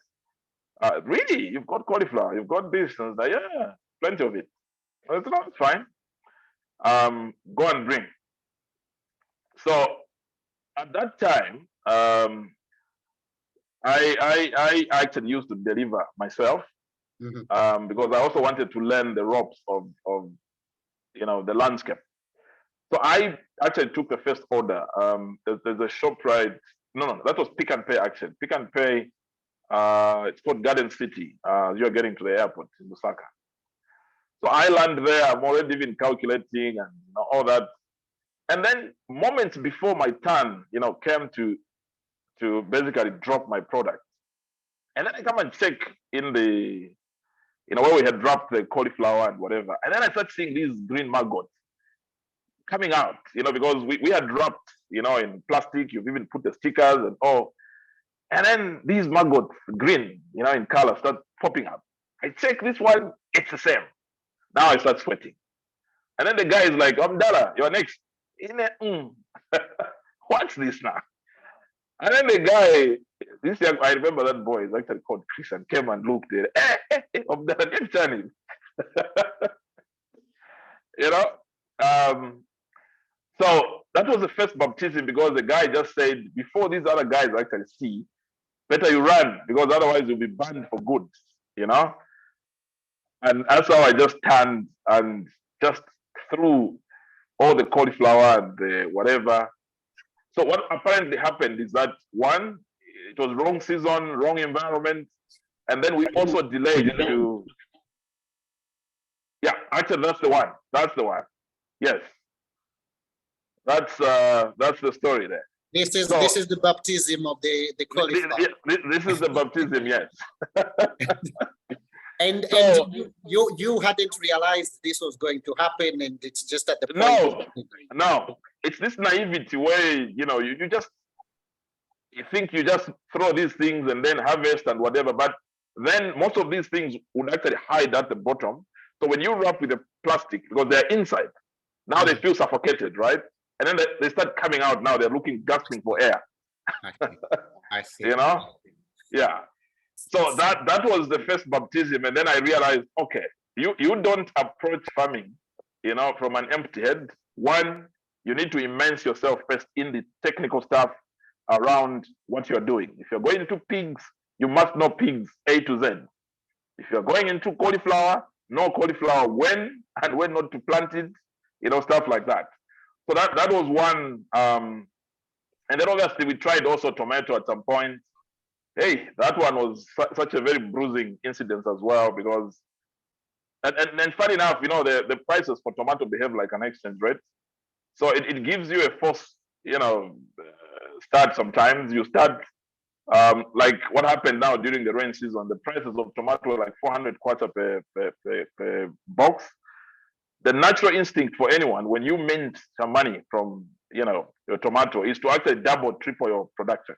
Really? You've got cauliflower, you've got this. And I was like, yeah, plenty of it. I said, no, it's fine. Go and bring. So at that time, I actually used to deliver myself because I also wanted to learn the ropes of you know, the landscape. So I actually took the first order. There's a shop right. No, that was Pick and Pay actually. Pick and Pay. It's called Garden City. You're getting to the airport in Lusaka. So I land there. I'm already even calculating and you know, all that. And then moments before my turn, you know, came to basically drop my product. And then I come and check in the, you know, where we had dropped the cauliflower and whatever. And then I start seeing these green maggots coming out, you know, because we had dropped, you know, in plastic, you've even put the stickers and all. And then these maggots, green, you know, in color, start popping up. I check this one, it's the same. Now I start sweating. And then the guy is like, Dala, you're next. What's this now? And then the guy, this young, I remember that boy is actually called Chris and came and looked at it. You know? So that was the first baptism because the guy just said, before these other guys actually see, better you run because otherwise you'll be banned for good, you know? And that's how I just turned and just threw all the cauliflower and the whatever. So what apparently happened is that one, it was wrong season, wrong environment, and then we also delayed to. Yeah, actually, that's the one. That's the one. Yes, that's the story there. This is the baptism of the cauliflower. This is the baptism, yes. And you hadn't realized this was going to happen, and it's just at the point. No, it's this naivety where you know you think you just throw these things and then harvest and whatever, but then most of these things would actually hide at the bottom. So when you wrap with the plastic, because they're inside, now they feel suffocated, right? And then they start coming out. Now they're gasping for air. I see. You know, yeah. So that was the first baptism, and then I realized, okay, you don't approach farming, you know, from an empty head. One, you need to immerse yourself first in the technical stuff around what you're doing. If you're going into pigs, you must know pigs A to Z. If you're going into cauliflower, know cauliflower when and when not to plant it, you know, stuff like that. So that was one. And then obviously we tried also tomato at some point. Hey, that one was such a very bruising incident as well because, and funny enough, you know, the prices for tomato behave like an exchange rate. So it gives you a false, you know, start sometimes. You start, like what happened now during the rain season, the prices of tomato were like 400 kwacha per box. The natural instinct for anyone, when you mint some money from, you know, your tomato is to actually double, triple your production.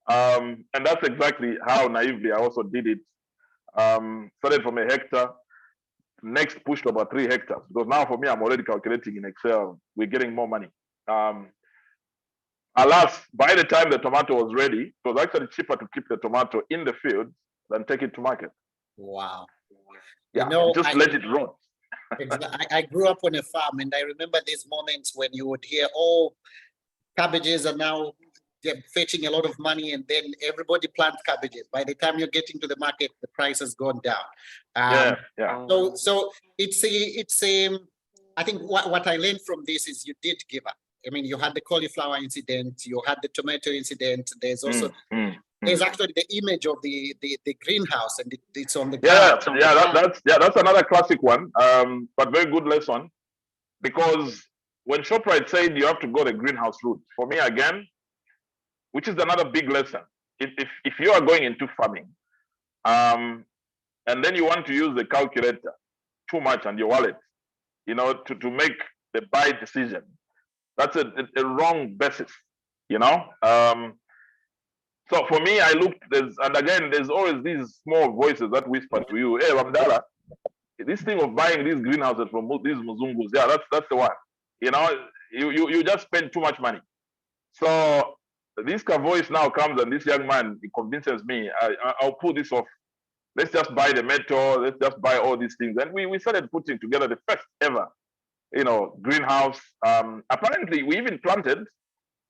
And that's exactly how naively I also did it. Started from a hectare, next pushed about 3 hectares. Because now for me, I'm already calculating in Excel, we're getting more money. Alas, by the time the tomato was ready, it was actually cheaper to keep the tomato in the field than take it to market. Wow. Yeah, you know, just let it rot. I grew up on a farm, and I remember these moments when you would hear, oh, cabbages are now they're fetching a lot of money, and then everybody plants cabbages. By the time you're getting to the market, the price has gone down. So it's I think what I learned from this is you did give up. I mean, you had the cauliflower incident, you had the tomato incident. There's also there's actually the image of the greenhouse, and it's on the ground. That's another classic one, but very good lesson, because when ShopRite said you have to go the greenhouse route, for me again, which is another big lesson. If you are going into farming, and then you want to use the calculator too much and your wallet, you know, to make the buy decision, that's a wrong basis, you know. So for me, I looked, and again, there's always these small voices that whisper to you, hey, Ramdala, this thing of buying these greenhouses from these Muzungus, yeah, that's the one. You know, you just spend too much money. So this voice now comes, and this young man, he convinces me, I'll pull this off. Let's just buy the metal, let's just buy all these things. And we started putting together the first ever, greenhouse. Apparently, we even planted.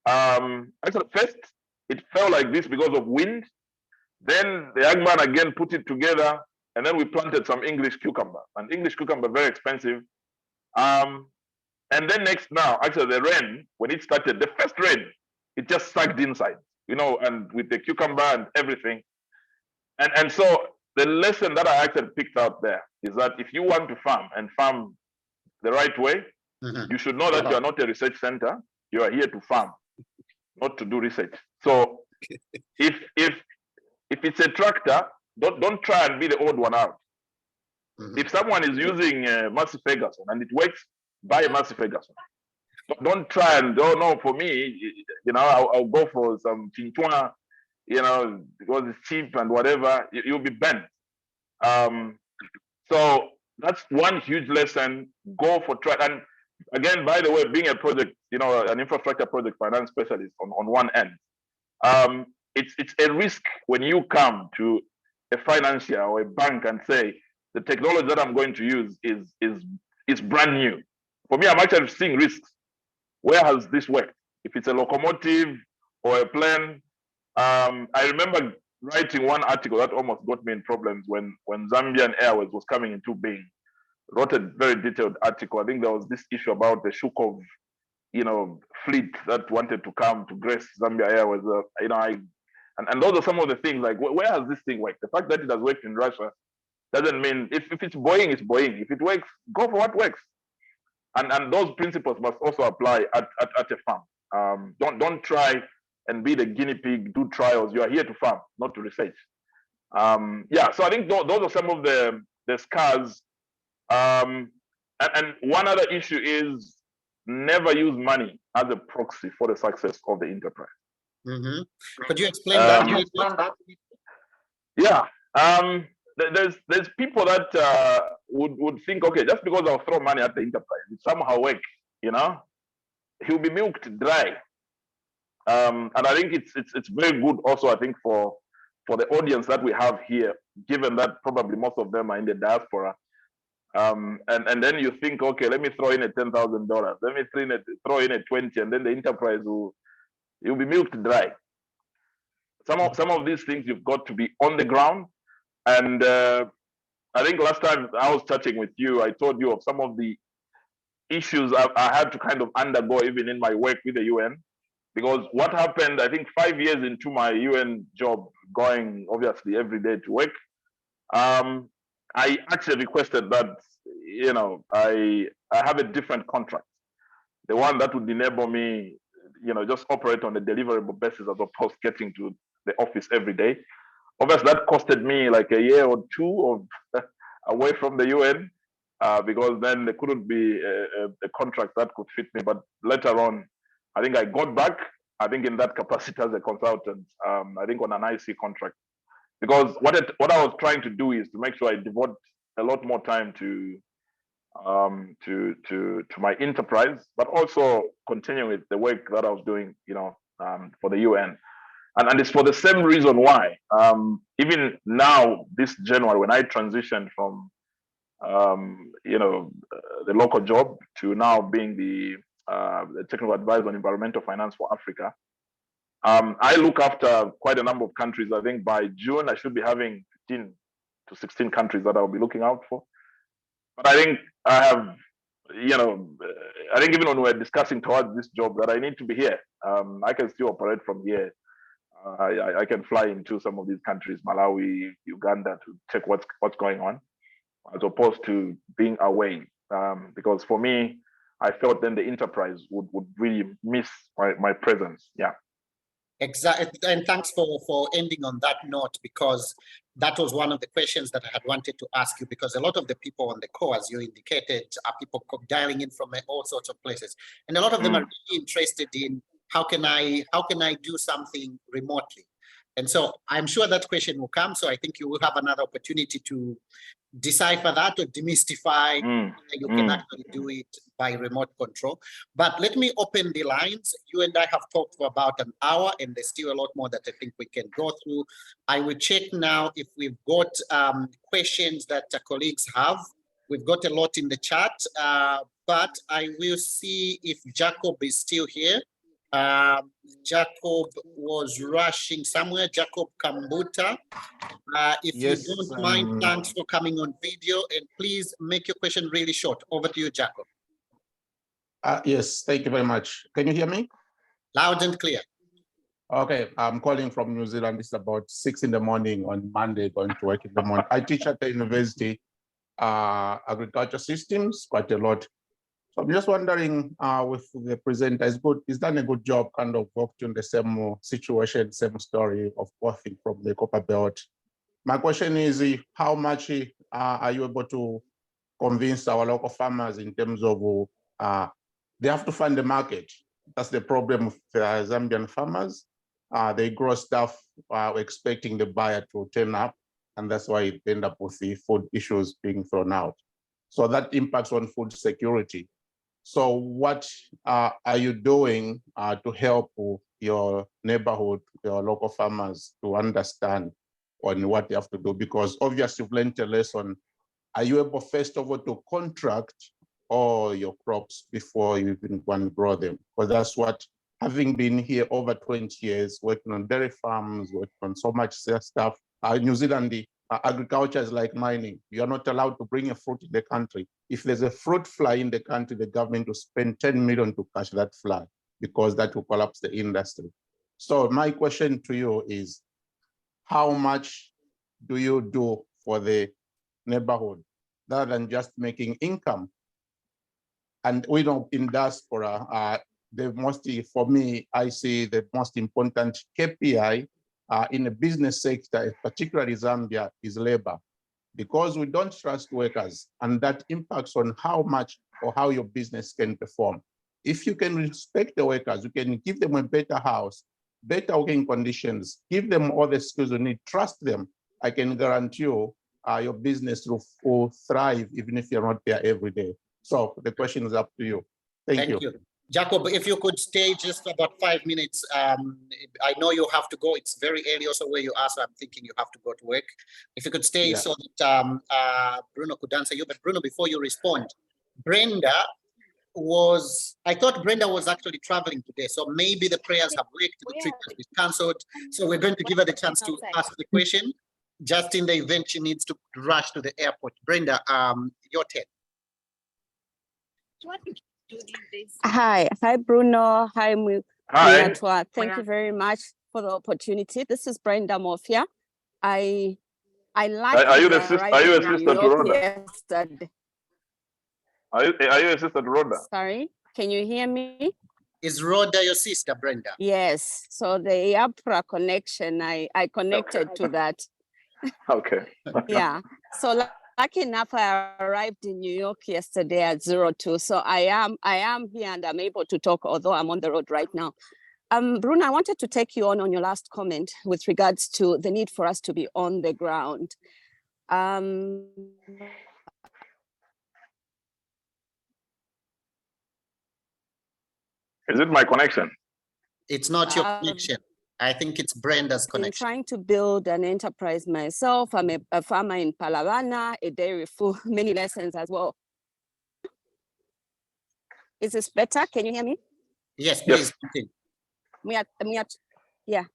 Actually, first, it felt like this because of wind. Then the young man again put it together, and then we planted some English cucumber. And English cucumber, very expensive. And then now, actually the rain, when it started, the first rain, it just sucked inside, and with the cucumber and everything. And so the lesson that I actually picked out there is that if you want to farm and farm the right way, you should know that you are not a research center. You are here to farm, not to do research. So if it's a tractor, don't try and be the odd one out. If someone is using Massey Ferguson and it works, buy a Massey Ferguson. Don't try and, oh no, for me, I'll go for some Chinchua, because it's cheap and whatever, you'll be bent. So that's one huge lesson. Go for try. And again, by the way, being a project, an infrastructure project finance specialist on one end, it's a risk when you come to a financier or a bank and say, the technology that I'm going to use is brand new. For me, I'm actually seeing risks. Where has this worked? If it's a locomotive or a plane, I remember writing one article that almost got me in problems when Zambian Airways was coming into being. Wrote a very detailed article. I think there was this issue about the Shukov, fleet that wanted to come to grace Zambia Airways. And those are some of the things like, where has this thing worked? The fact that it has worked in Russia doesn't mean if it's Boeing, it's Boeing. If it works, go for what works. And those principles must also apply at a farm. Don't try and be the guinea pig, do trials. You are here to farm, not to research. So I think those are some of the scars. And one other issue is never use money as a proxy for the success of the enterprise. Could you explain that? Yeah. There's people that would think, okay, just because I'll throw money at the enterprise, it somehow work, he'll be milked dry. And I think it's very good also, I think, for the audience that we have here, given that probably most of them are in the diaspora. And then you think, okay, let me throw in a $10,000, let me throw in a 20, and then the enterprise you'll be milked dry. Some of these things you've got to be on the ground. And I think last time I was chatting with you, I told you of some of the issues I had to kind of undergo even in my work with the UN. Because what happened, I think 5 years into my UN job, going obviously every day to work, I actually requested that, I have a different contract. The one that would enable me, just operate on a deliverable basis as opposed to getting to the office every day. Obviously, that costed me like a year or two of away from the UN, because then there couldn't be a contract that could fit me. But later on, I think I got back, I think in that capacity as a consultant, I think on an IC contract. Because what I was trying to do is to make sure I devote a lot more time to my enterprise, but also continue with the work that I was doing, for the UN. And it's for the same reason why, even now, this January, when I transitioned from, the local job to now being the technical advisor on environmental finance for Africa, I look after quite a number of countries. I think by June, I should be having 15 to 16 countries that I'll be looking out for. But I think I have, I think even when we're discussing towards this job that I need to be here, I can still operate from here. I can fly into some of these countries, Malawi, Uganda, to check what's going on, as opposed to being away. Because for me, I felt then the enterprise would really miss my presence. Yeah. Exactly. And thanks for ending on that note, because that was one of the questions that I had wanted to ask you, because a lot of the people on the call, as you indicated, are people dialing in from all sorts of places. And a lot of them are really interested in how can I do something remotely? And so I'm sure that question will come. So I think you will have another opportunity to decipher that or demystify. You can actually do it by remote control. But let me open the lines. You and I have talked for about an hour, and there's still a lot more that I think we can go through. I will check now if we've got questions that colleagues have. We've got a lot in the chat, but I will see if Jacob is still here. Jacob was rushing somewhere. Jacob Kambuta. If Yes, you don't mind, thanks for coming on video, and please make your question really short. Over to you, Jacob. Yes, thank you very much. Can you hear me? Loud and clear. Okay, I'm calling from New Zealand. It's about 6 in the morning on Monday, going to work in the morning. I teach at the university, agriculture systems, quite a lot. So I'm just wondering, with the presenter, he's done a good job, kind of worked in the same situation, same story of birthing from the copper belt. My question is, how much are you able to convince our local farmers in terms of they have to find the market? That's the problem with Zambian farmers. They grow stuff expecting the buyer to turn up, and that's why it end up with the food issues being thrown out. So that impacts on food security. So what are you doing to help your neighborhood, your local farmers to understand on what they have to do? Because obviously you've learned a lesson. Are you able, first of all, to contract all your crops before you even go and grow them? Because that's what, having been here over 20 years, working on dairy farms, working on so much stuff, New Zealand, agriculture is like mining. You are not allowed to bring a fruit in the country. If there's a fruit fly in the country, the government will spend 10 million to catch that fly, because that will collapse the industry. So my question to you is, how much do you do for the neighborhood rather than just making income? And we know in diaspora, for me, I see the most important KPI in the business sector, particularly Zambia, is labor, because we don't trust workers, and that impacts on how much or how your business can perform. If you can respect the workers, you can give them a better house, better working conditions, give them all the skills you need, trust them, I can guarantee you your business will thrive even if you're not there every day. So the question is up to you. Thank you. Jacob, if you could stay just about 5 minutes. I know you have to go. It's very early also where you are, so I'm thinking you have to go to work. If you could stay so that Bruno could answer you. But Bruno, before you respond, I thought Brenda was actually traveling today, so maybe the prayers have worked, the trip has been cancelled. So we're going to give her the chance to ask the question, just in the event she needs to rush to the airport. Brenda, your turn. Hi, Bruno. Hi, Hi. Thank you very much for the opportunity. This is Brenda Mofia. I like. Are you a sister to Rhoda? Yesterday. Are you a sister to Rhoda? Sorry, can you hear me? Is Rhoda your sister, Brenda? Yes. So the APRA connection, I connected to that. Okay. Yeah. So lucky enough, I arrived in New York yesterday at 02. So I am here and I'm able to talk, although I'm on the road right now. Bruno, I wanted to take you on your last comment with regards to the need for us to be on the ground. Is it my connection? It's not your connection. I think it's Brenda's connection. I'm trying to build an enterprise myself. I'm a farmer in Palavana, a dairy full, many lessons as well. Is this better? Can you hear me? Yes, please continue. Yeah.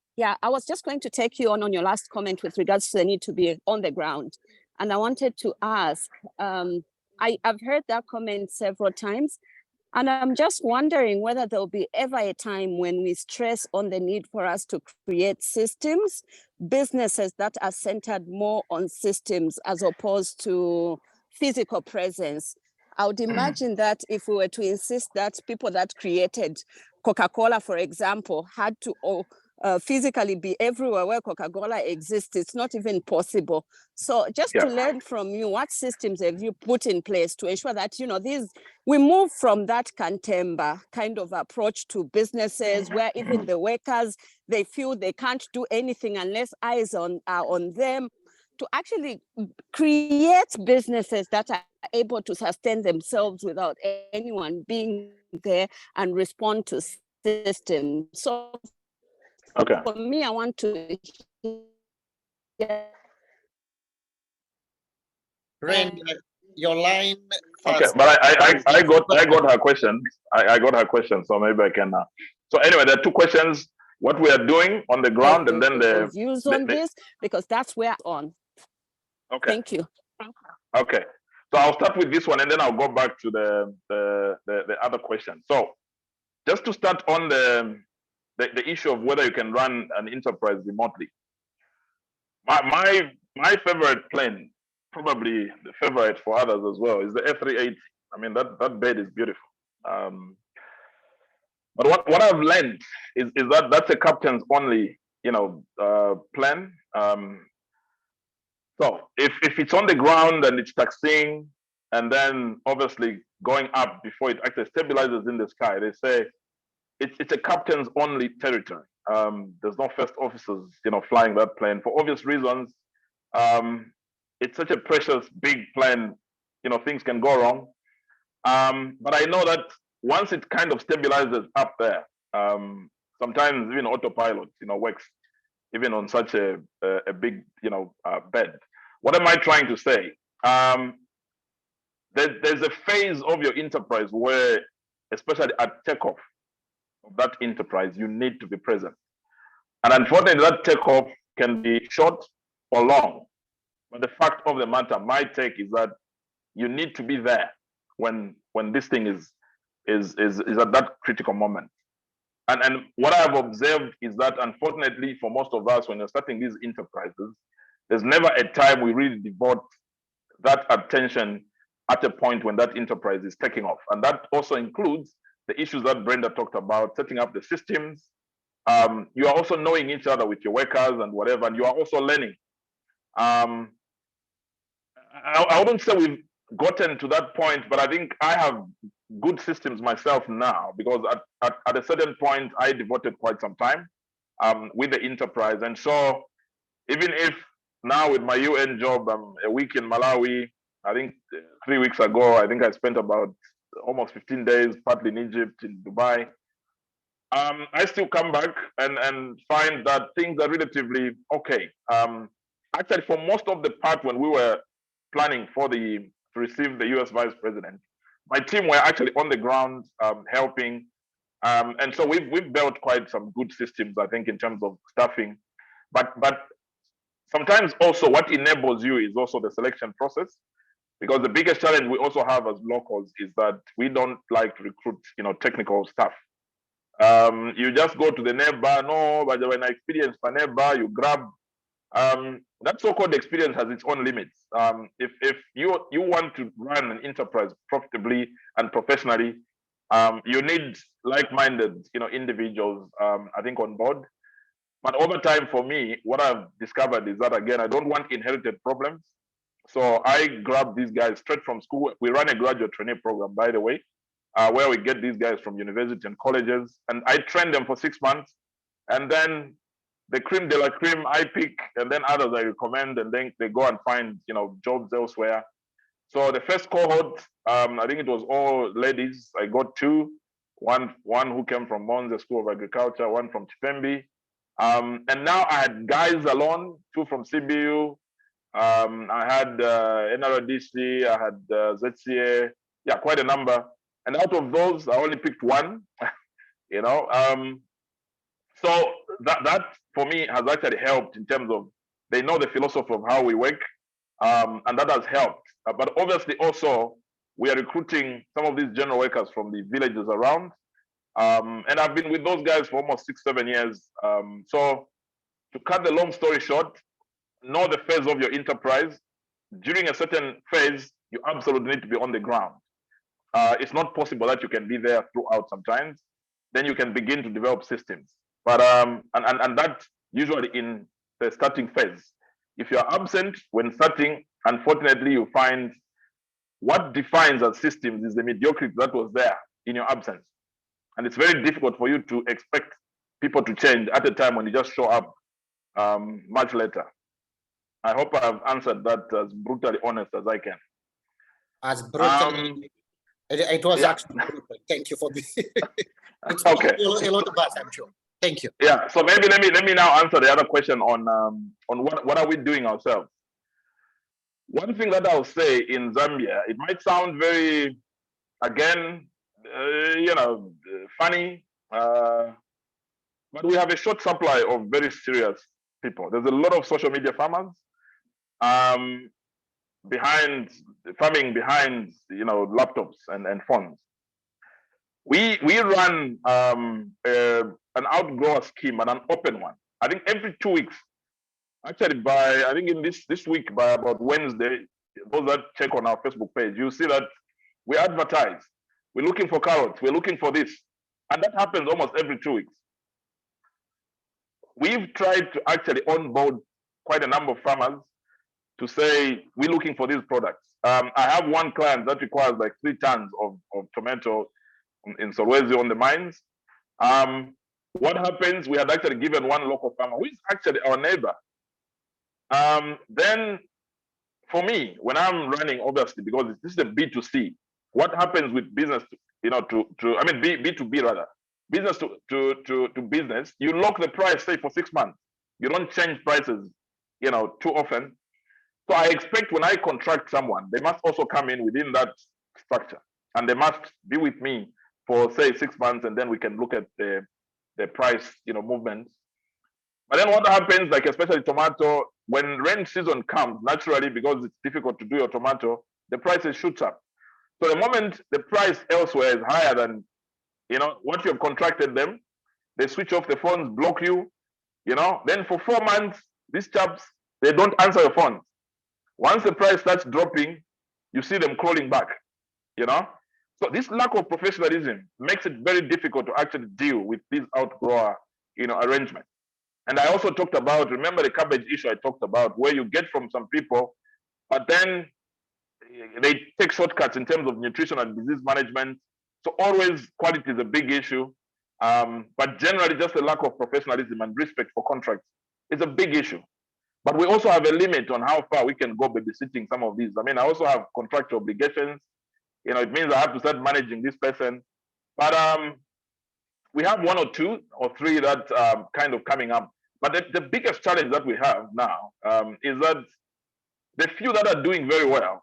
I was just going to take you on your last comment with regards to the need to be on the ground. And I wanted to ask, I've heard that comment several times, and I'm just wondering whether there'll be ever a time when we stress on the need for us to create systems, businesses that are centered more on systems as opposed to physical presence. I would imagine that if we were to insist that people that created Coca-Cola, for example, had to physically be everywhere where Coca-Cola exists. It's not even possible. So just to learn from you, what systems have you put in place to ensure that, you know, we move from that Kantemba kind of approach to businesses where even the workers, they feel they can't do anything unless eyes are on them, to actually create businesses that are able to sustain themselves without anyone being there and respond to systems. So for me, I want to hear. Ren, your line. Okay, but I got her question. I got her question, so maybe I can. So anyway, there are two questions: what we are doing on the ground, and then the views on this, because that's where I'm on. Okay. Thank you. Okay, so I'll start with this one, and then I'll go back to the other question. So just to start on the issue of whether you can run an enterprise remotely. My favorite plane, probably the favorite for others as well, is the F380. I mean, that bed is beautiful. But what I've learned is that that's a captain's only, plane. So if it's on the ground and it's taxiing, and then obviously going up before it actually stabilizes in the sky, they say it's a captain's only territory. There's no first officers, flying that plane for obvious reasons. It's such a precious big plane, things can go wrong. But I know that once it kind of stabilizes up there, sometimes even autopilot, works even on such a big, bed. What am I trying to say? There's a phase of your enterprise where, especially at takeoff of that enterprise, you need to be present. And unfortunately, that takeoff can be short or long. But the fact of the matter, my take is that you need to be there when this thing is at that critical moment. And what I've observed is that, unfortunately, for most of us, when you're starting these enterprises, there's never a time we really devote that attention at a point when that enterprise is taking off. And that also includes the issues that Brenda talked about, setting up the systems. You are also knowing each other with your workers and whatever, and you are also learning. I wouldn't say we've gotten to that point, but I think I have good systems myself now, because at a certain point I devoted quite some time with the enterprise. And so even if now with my UN job, I'm a week in Malawi, I think 3 weeks ago, I think I spent about almost 15 days, partly in Egypt, in Dubai. I still come back and find that things are relatively okay. Actually, for most of the part when we were planning to receive the US Vice President, my team were actually on the ground helping. And so we've built quite some good systems, I think, in terms of staffing. But sometimes also what enables you is also the selection process, because the biggest challenge we also have as locals is that we don't like to recruit, technical staff. You just go to the neighbor, no, but when I experience for neighbor, you grab. That so-called experience has its own limits. If you want to run an enterprise profitably and professionally, you need like-minded, individuals, I think, on board. But over time, for me, what I've discovered is that, again, I don't want inherited problems. So I grab these guys straight from school. We run a graduate trainee program, by the way, where we get these guys from university and colleges, and I train them for 6 months, and then the cream de la cream I pick, and then others I recommend, and then they go and find, jobs elsewhere. So the first cohort, I think it was all ladies. I got two, one who came from Monza School of Agriculture, one from Chipembi. And now I had guys alone, two from CBU. I had NRDC, I had ZCA, quite a number. And out of those, I only picked one, So that for me has actually helped in terms of they know the philosophy of how we work, and that has helped. But obviously also we are recruiting some of these general workers from the villages around, and I've been with those guys for almost 6-7 years. So to cut the long story short, know the phase of your enterprise. During a certain phase, you absolutely need to be on the ground. It's not possible that you can be there throughout sometimes. Then you can begin to develop systems. But and that usually in the starting phase. If you're absent when starting, unfortunately, you find what defines as systems is the mediocrity that was there in your absence. And it's very difficult for you to expect people to change at a time when you just show up much later. I hope I've answered that as brutally honest as I can. As brutally, it was actually brutal. Thank you for this. It's okay. A lot of us, I'm sure. Thank you. Yeah. So maybe let me now answer the other question on what are we doing ourselves. One thing that I'll say in Zambia, it might sound very, again, funny, but we have a short supply of very serious people. There's a lot of social media farmers farming behind laptops and phones. We run an outgrower scheme and an open one. I think every 2 weeks. Actually, I think in this week, by about Wednesday, those that check on our Facebook page, you see that we advertise. We're looking for carrots. We're looking for this. And that happens almost every 2 weeks. We've tried to actually onboard quite a number of farmers to say, we're looking for these products. I have one client that requires like 3 tons of tomato in Solwezi on the mines. What happens, we had actually given one local farmer, who is actually our neighbor. Then for me, when I'm running, obviously, because this is a B2C, what happens with business, B2B rather, business to business, you lock the price, say, for 6 months. You don't change prices, too often. So I expect when I contract someone, they must also come in within that structure, and they must be with me for, say, 6 months, and then we can look at the price, movements. But then what happens, like especially tomato, when rain season comes, naturally, because it's difficult to do your tomato, the prices shoots up. So the moment the price elsewhere is higher than, what you've contracted them, they switch off the phones, block you, then for 4 months, these chaps, they don't answer your phones. Once the price starts dropping, you see them crawling back, So this lack of professionalism makes it very difficult to actually deal with these outgrower, arrangements. And I also talked about, remember the cabbage issue I talked about, where you get from some people, but then they take shortcuts in terms of nutrition and disease management. So always quality is a big issue. But generally just a lack of professionalism and respect for contracts is a big issue. But we also have a limit on how far we can go babysitting some of these. I also have contractual obligations. It means I have to start managing this person. But we have 1 or 2 or 3 that are kind of coming up. But the biggest challenge that we have now is that the few that are doing very well,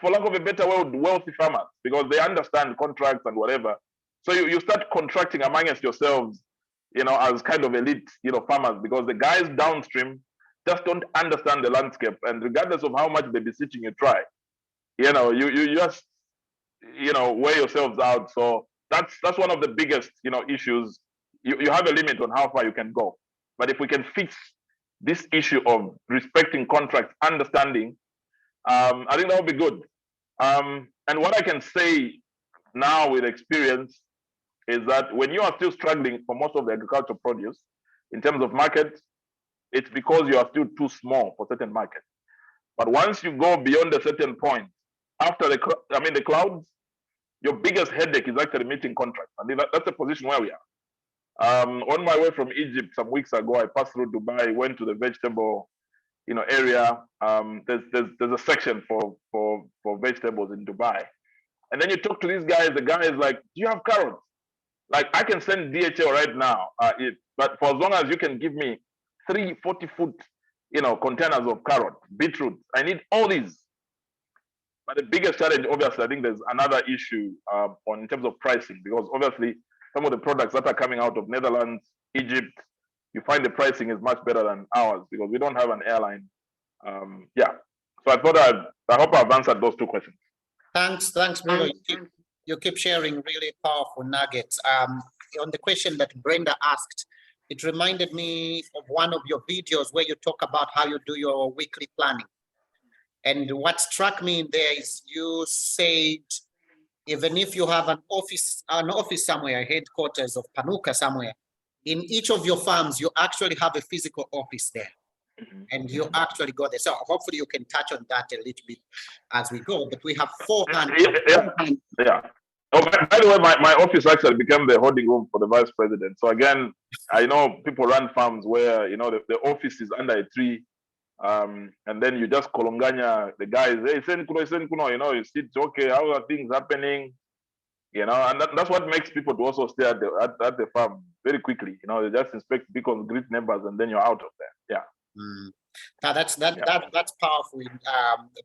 for lack of a better word, wealthy farmers, because they understand contracts and whatever. So you start contracting amongst yourselves, as kind of elite, farmers, because the guys downstream just don't understand the landscape. And regardless of how much babysitting you try, you just, wear yourselves out. So that's one of the biggest, issues. You have a limit on how far you can go. But if we can fix this issue of respecting contracts, understanding, I think that would be good. And what I can say now with experience is that when you are still struggling for most of the agricultural produce in terms of market, it's because you are still too small for certain markets. But once you go beyond a certain point, after the clouds, your biggest headache is actually meeting contracts. That's the position where we are. On my way from Egypt some weeks ago, I passed through Dubai, went to the vegetable, area. There's a section for vegetables in Dubai, and then you talk to these guys. The guy is like, "Do you have carrots? Like, I can send DHL right now, but for as long as you can give me 3 40-foot, containers of carrot, beetroot, I need all these." But the biggest challenge, obviously, I think there's another issue in terms of pricing, because obviously some of the products that are coming out of Netherlands, Egypt, you find the pricing is much better than ours because we don't have an airline. So I hope I've answered those 2 questions. Thanks, Bruno. You keep sharing really powerful nuggets. On the question that Brenda asked, it reminded me of one of your videos where you talk about how you do your weekly planning. And what struck me in there is you said even if you have an office somewhere, headquarters of Panuka somewhere, in each of your farms, you actually have a physical office there. And you actually go there. So hopefully you can touch on that a little bit as we go. But we have 400. Yeah. Oh, by the way, my office actually became the holding room for the vice president. So again, I know people run farms where, you know, the office is under a tree. And then you just kolonganya the guys, hey, send kuno, you know, you see, okay, how are things happening? You know, and that's what makes people to also stay at the farm very quickly. You know, they just inspect beacons, greet neighbors, and then you're out of there. Yeah. Now that's powerful.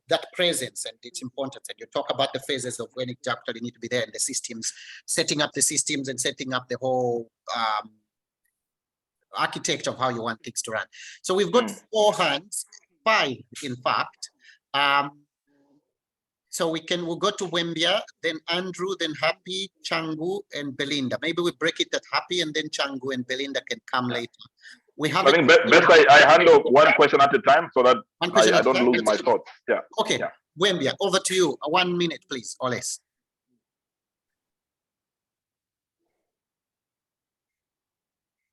That presence, and it's important. And you talk about the phases of when it actually need to be there, and the systems, setting up the systems, and setting up the whole architecture of how you want things to run. So we've got 4 hands, 5 in fact. So we'll go to Mweemba, then Andrew, then Happy, Changu, and Belinda. Maybe we break it at Happy, and then Changu and Belinda can come later. We have. I think best I handle one question at a time so that I don't lose my thoughts. Yeah. Okay. Yeah. Mweemba, over to you. 1 minute, please, or less.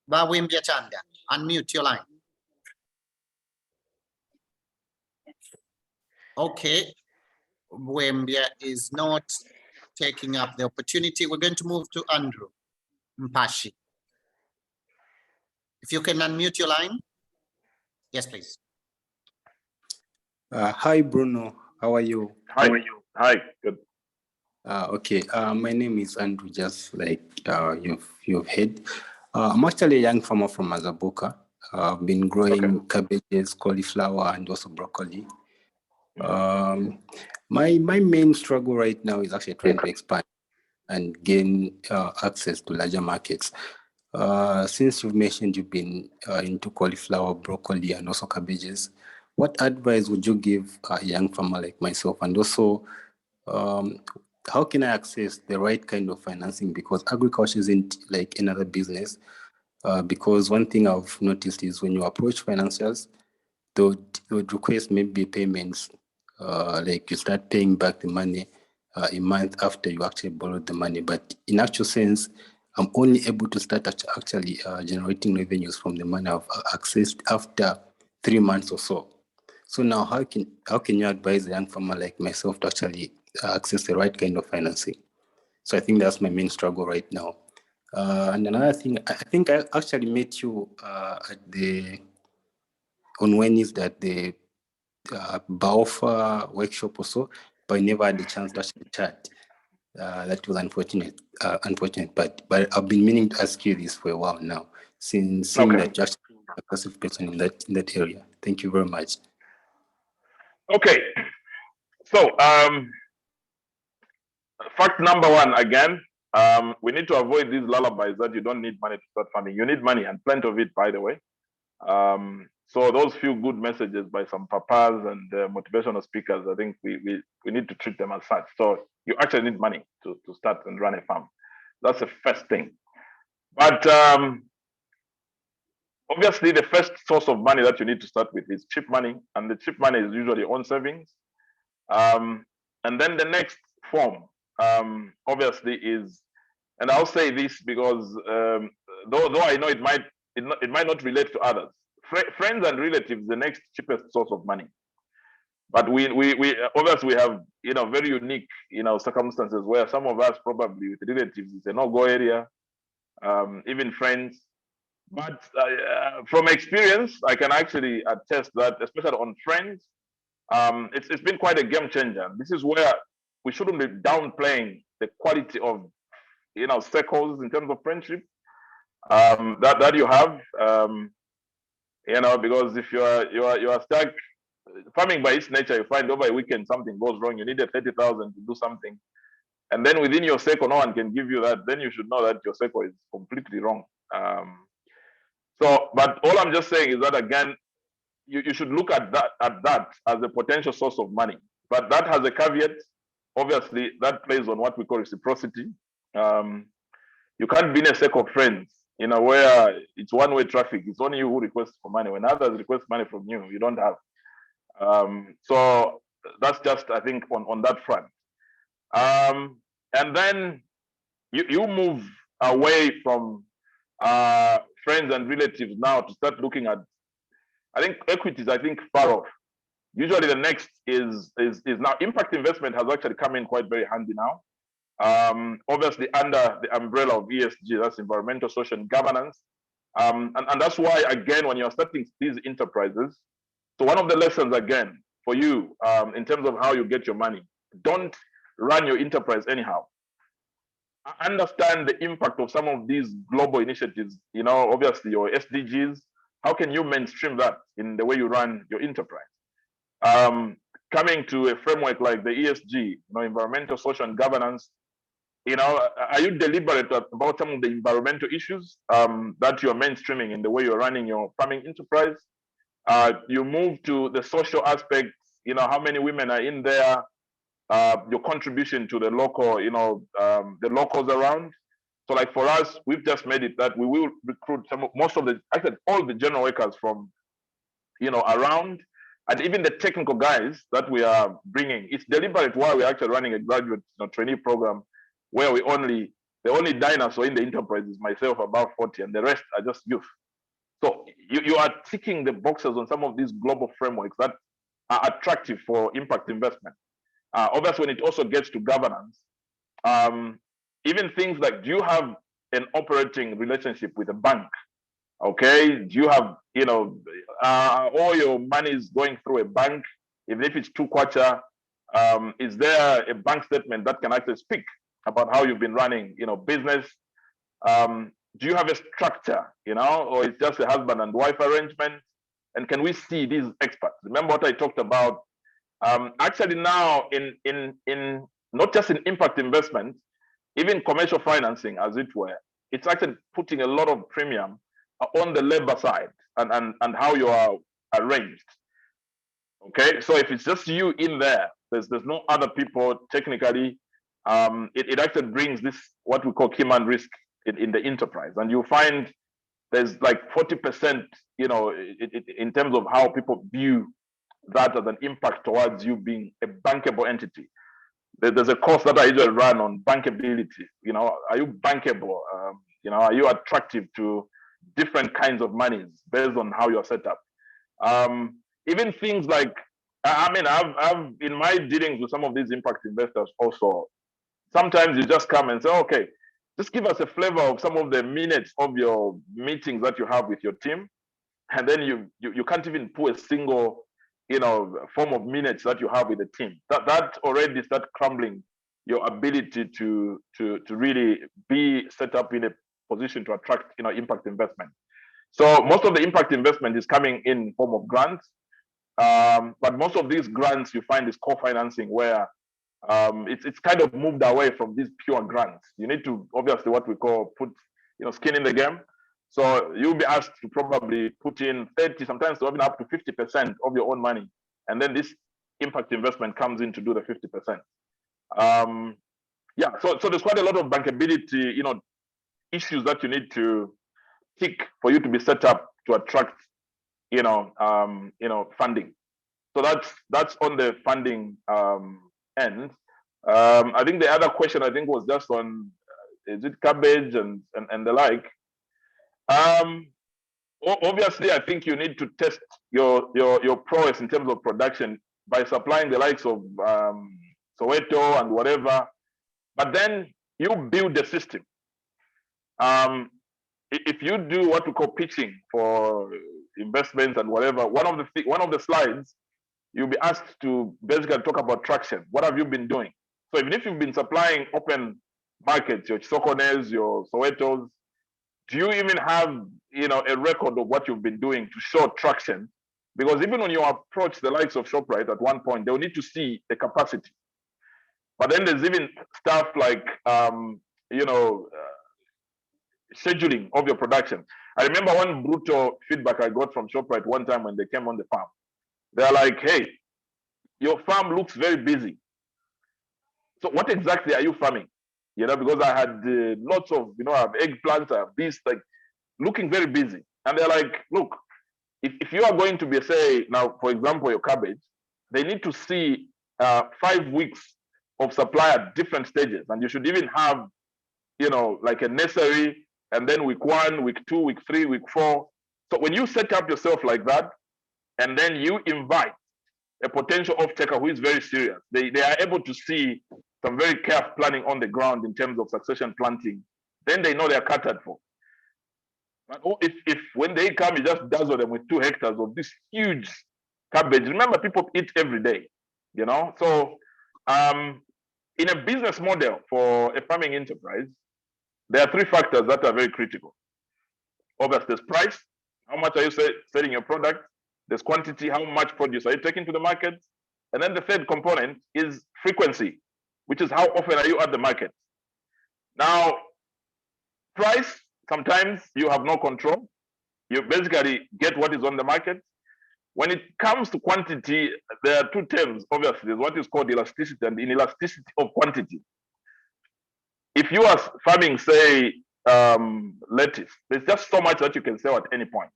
Mweemba Chanda, unmute your line. Okay. Mweemba is not taking up the opportunity. We're going to move to Andrew Mpashi. If you can unmute your line. Yes, please. Hi, Bruno. How are you? Hi. Hi. Good. Okay. My name is Andrew, just like you've heard. I'm actually a young farmer from Mazabuka. I've been growing cabbages, cauliflower, and also broccoli. My main struggle right now is actually trying to expand and gain access to larger markets. Since you've mentioned you've been into cauliflower, broccoli, and also cabbages, what advice would you give a young farmer like myself? And also, how can I access the right kind of financing? Because agriculture isn't like another business. Because one thing I've noticed is when you approach financiers, they would request maybe payments, like you start paying back the money a month after you actually borrowed the money. But in actual sense, I'm only able to start actually generating revenues from the money I've accessed after 3 months or so. So now, how can you advise a young farmer like myself to actually access the right kind of financing? So I think that's my main struggle right now. And another thing, I think I actually met you on UNIZ at the Baofa workshop or so, but I never had the chance to actually chat. That was unfortunate. But I've been meaning to ask you this for a while now, since seeing that you're actually a passive person in that area. Thank you very much. Okay. So fact number 1 again, we need to avoid these lullabies that you don't need money to start farming. You need money, and plenty of it, by the way. So those few good messages by some papas and motivational speakers, I think we need to treat them as such. So you actually need money to start and run a farm. That's the first thing. But obviously, the first source of money that you need to start with is cheap money, and the cheap money is usually on savings. And then the next form, obviously, is, and I'll say this because though I know it might not relate to others. Friends and relatives, the next cheapest source of money. But we obviously we have, you know, very unique, you know, circumstances where some of us probably with relatives it's a no-go area, even friends. But from experience, I can actually attest that, especially on friends, it's been quite a game changer. This is where we shouldn't be downplaying the quality of, you know, circles in terms of friendship that you have. You know, because if you are stuck farming by its nature, you find over a weekend something goes wrong. You needed 30,000 to do something, and then within your circle, no one can give you that. Then you should know that your circle is completely wrong. So, but all I'm just saying is that again, you should look at that as a potential source of money. But that has a caveat. Obviously, that plays on what we call reciprocity. You can't be in a circle of friends, you know, where it's one-way traffic. It's only you who requests for money. When others request money from you, you don't have. So that's just, I think, on that front. And then you move away from friends and relatives now to start looking at, I think, equities, I think, far off. Usually the next is now impact investment has actually come in quite very handy now. Obviously under the umbrella of ESG, that's environmental, social, and governance. And that's why, again, when you're starting these enterprises, so one of the lessons, again, for you, in terms of how you get your money, don't run your enterprise anyhow. Understand the impact of some of these global initiatives, obviously your SDGs. How can you mainstream that in the way you run your enterprise? Coming to a framework like the ESG, environmental, social, and governance, are you deliberate about some of the environmental issues that you're mainstreaming in the way you're running your farming enterprise? You move to the social aspects, how many women are in there, your contribution to the local, the locals around. So like for us, we've just made it that we will recruit all the general workers from, around, and even the technical guys that we are bringing. It's deliberate why we're actually running a graduate trainee program where the only dinosaur in the enterprise is myself, about 40, and the rest are just youth. So you are ticking the boxes on some of these global frameworks that are attractive for impact investment. Obviously, when it also gets to governance, even things like, do you have an operating relationship with a bank? Okay, do you have, all your money is going through a bank, even if it's 2 kwacha? Is there a bank statement that can actually speak about how you've been running, business? Do you have a structure, or it's just a husband and wife arrangement? And can we see these experts? Remember what I talked about? Actually now in not just in impact investment, even commercial financing, as it were, it's actually putting a lot of premium on the labor side and how you are arranged. Okay, so if it's just you in there, there's no other people technically. It actually brings this what we call key man risk in the enterprise, and you find there's like 40%, in terms of how people view that as an impact towards you being a bankable entity. There's a course that I usually run on bankability. Are you bankable? Are you attractive to different kinds of monies based on how you're set up? Even things like, I've in my dealings with some of these impact investors also, sometimes you just come and say, okay, just give us a flavor of some of the minutes of your meetings that you have with your team. And then you can't even put a single, form of minutes that you have with the team. That already start crumbling your ability to really be set up in a position to attract, impact investment. So most of the impact investment is coming in form of grants. But most of these grants you find is co-financing where it's kind of moved away from these pure grants. You need to obviously what we call put skin in the game. So you'll be asked to probably put in 30, sometimes even up to 50% of your own money, and then this impact investment comes in to do the 50%. Yeah, so there's quite a lot of bankability, issues that you need to tick for you to be set up to attract, funding. So that's on the funding end. I think the other question was just on is it cabbage and the like. Obviously, I think you need to test your prowess in terms of production by supplying the likes of Soweto and whatever. But then you build the system. If you do what we call pitching for investments and whatever, one of the slides, you'll be asked to basically talk about traction. What have you been doing? So even if you've been supplying open markets, your Sokones, your Sowetos, do you even have a record of what you've been doing to show traction? Because even when you approach the likes of ShopRite at one point, they'll need to see the capacity. But then there's even stuff like scheduling of your production. I remember one brutal feedback I got from ShopRite one time when they came on the farm. They're like, hey, your farm looks very busy. So what exactly are you farming? Because I had lots of, I have eggplants, I have this, like looking very busy. And they're like, look, if you are going to be, say, now, for example, your cabbage, they need to see 5 weeks of supply at different stages. And you should even have, you know, like a nursery, and then week 1, week 2, week 3, week 4. So when you set up yourself like that, and then you invite a potential off-taker who is very serious, they are able to see some very careful planning on the ground in terms of succession planting. Then they know they're catered for. But if when they come, you just dazzle them with 2 hectares of this huge cabbage. Remember, people eat every day, you know? So in a business model for a farming enterprise, there are 3 factors that are very critical. Obviously, there's price. How much are you selling your product? There's quantity. How much produce are you taking to the market? And then the third component is frequency, which is how often are you at the market. Now, price, sometimes you have no control. You basically get what is on the market. When it comes to quantity, there are 2 terms, obviously. There's what is called elasticity and inelasticity of quantity. If you are farming, say, lettuce, there's just so much that you can sell at any point.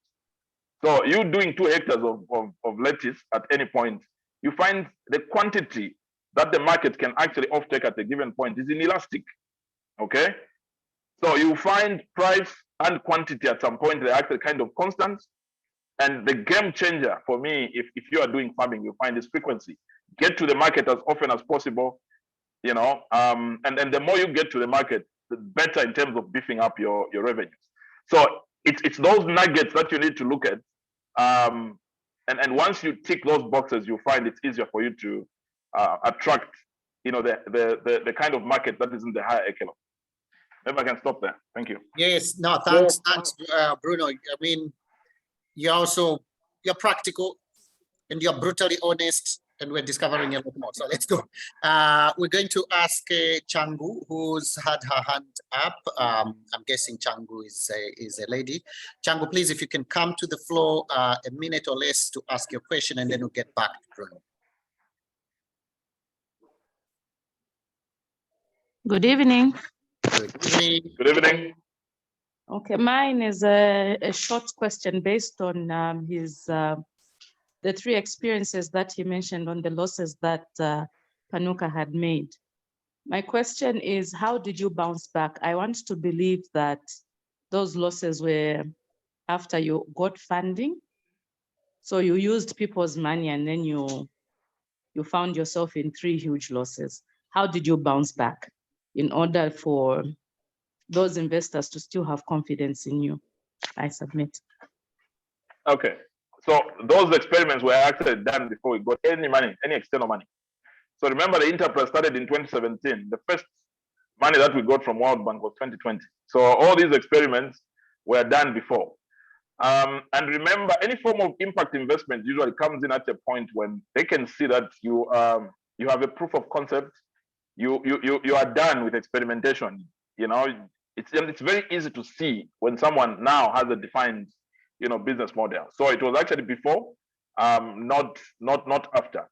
So you doing 2 hectares of lettuce at any point, you find the quantity that the market can actually offtake at a given point is inelastic, okay? So you find price and quantity at some point, they're actually kind of constant. And the game changer for me, if you are doing farming, you find this frequency. Get to the market as often as possible, you know, and the more you get to the market, the better in terms of beefing up your revenues. So it's those nuggets that you need to look at. And once you tick those boxes, you find it's easier for you to attract, you know, the kind of market that is in the higher echelon. Maybe I can stop there. Thank you. Yes, no, thanks, Bruno. I mean, you're practical and you're brutally honest, and we're discovering a lot more. So let's go. We're going to ask Changu, who's had her hand up. I'm guessing Changu is a lady. Changu, please, if you can come to the floor a minute or less to ask your question, and then we'll get back to Bruno. Good evening. Good evening. Good evening. Okay, mine is a short question based on the 3 experiences that he mentioned on the losses that Panuka had made. My question is, how did you bounce back? I want to believe that those losses were after you got funding. So you used people's money and then you found yourself in 3 huge losses. How did you bounce back in order for those investors to still have confidence in you? I submit. Okay. So those experiments were actually done before we got any money, any external money. So remember, the enterprise started in 2017. The first money that we got from World Bank was 2020. So all these experiments were done before. And remember, any form of impact investment usually comes in at a point when they can see that you have a proof of concept. You are done with experimentation. You know, it's very easy to see when someone now has a defined, you know, business model. So it was actually before, not after.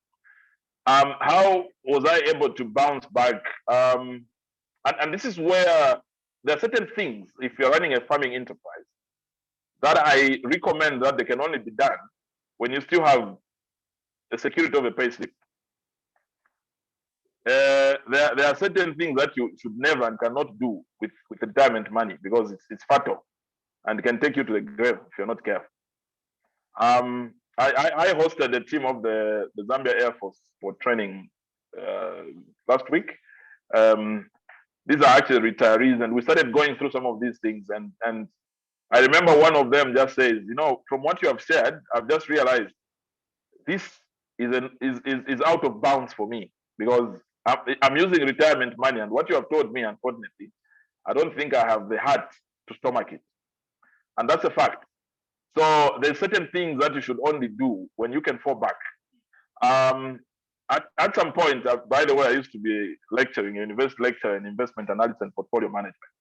How was I able to bounce back? And this is where there are certain things, if you're running a farming enterprise, that I recommend that they can only be done when you still have the security of a payslip. There are certain things that you should never and cannot do with retirement money, because it's fatal and can take you to the grave if you're not careful. I hosted a team of the Zambia Air Force for training last week. These are actually retirees, and we started going through some of these things. And I remember one of them just says, you know, from what you have shared, I've just realized this is out of bounds for me, because I'm using retirement money, and what you have told me, unfortunately, I don't think I have the heart to stomach it. And that's a fact. So there's certain things that you should only do when you can fall back. At some point, by the way, I used to be lecturing, university lecturer in investment analysis and portfolio management.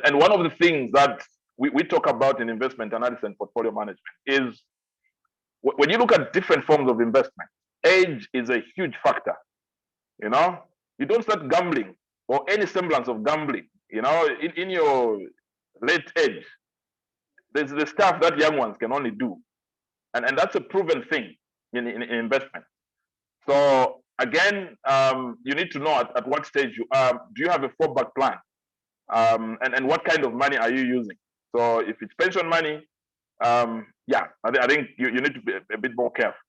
And one of the things that we talk about in investment analysis and portfolio management is when you look at different forms of investment, age is a huge factor. You know, you don't start gambling or any semblance of gambling, you know, in your late age. There's the stuff that young ones can only do. And that's a proven thing in investment. So again, you need to know at what stage you are. Do you have a fallback plan? And what kind of money are you using? So if it's pension money, yeah, I think you need to be a bit more careful.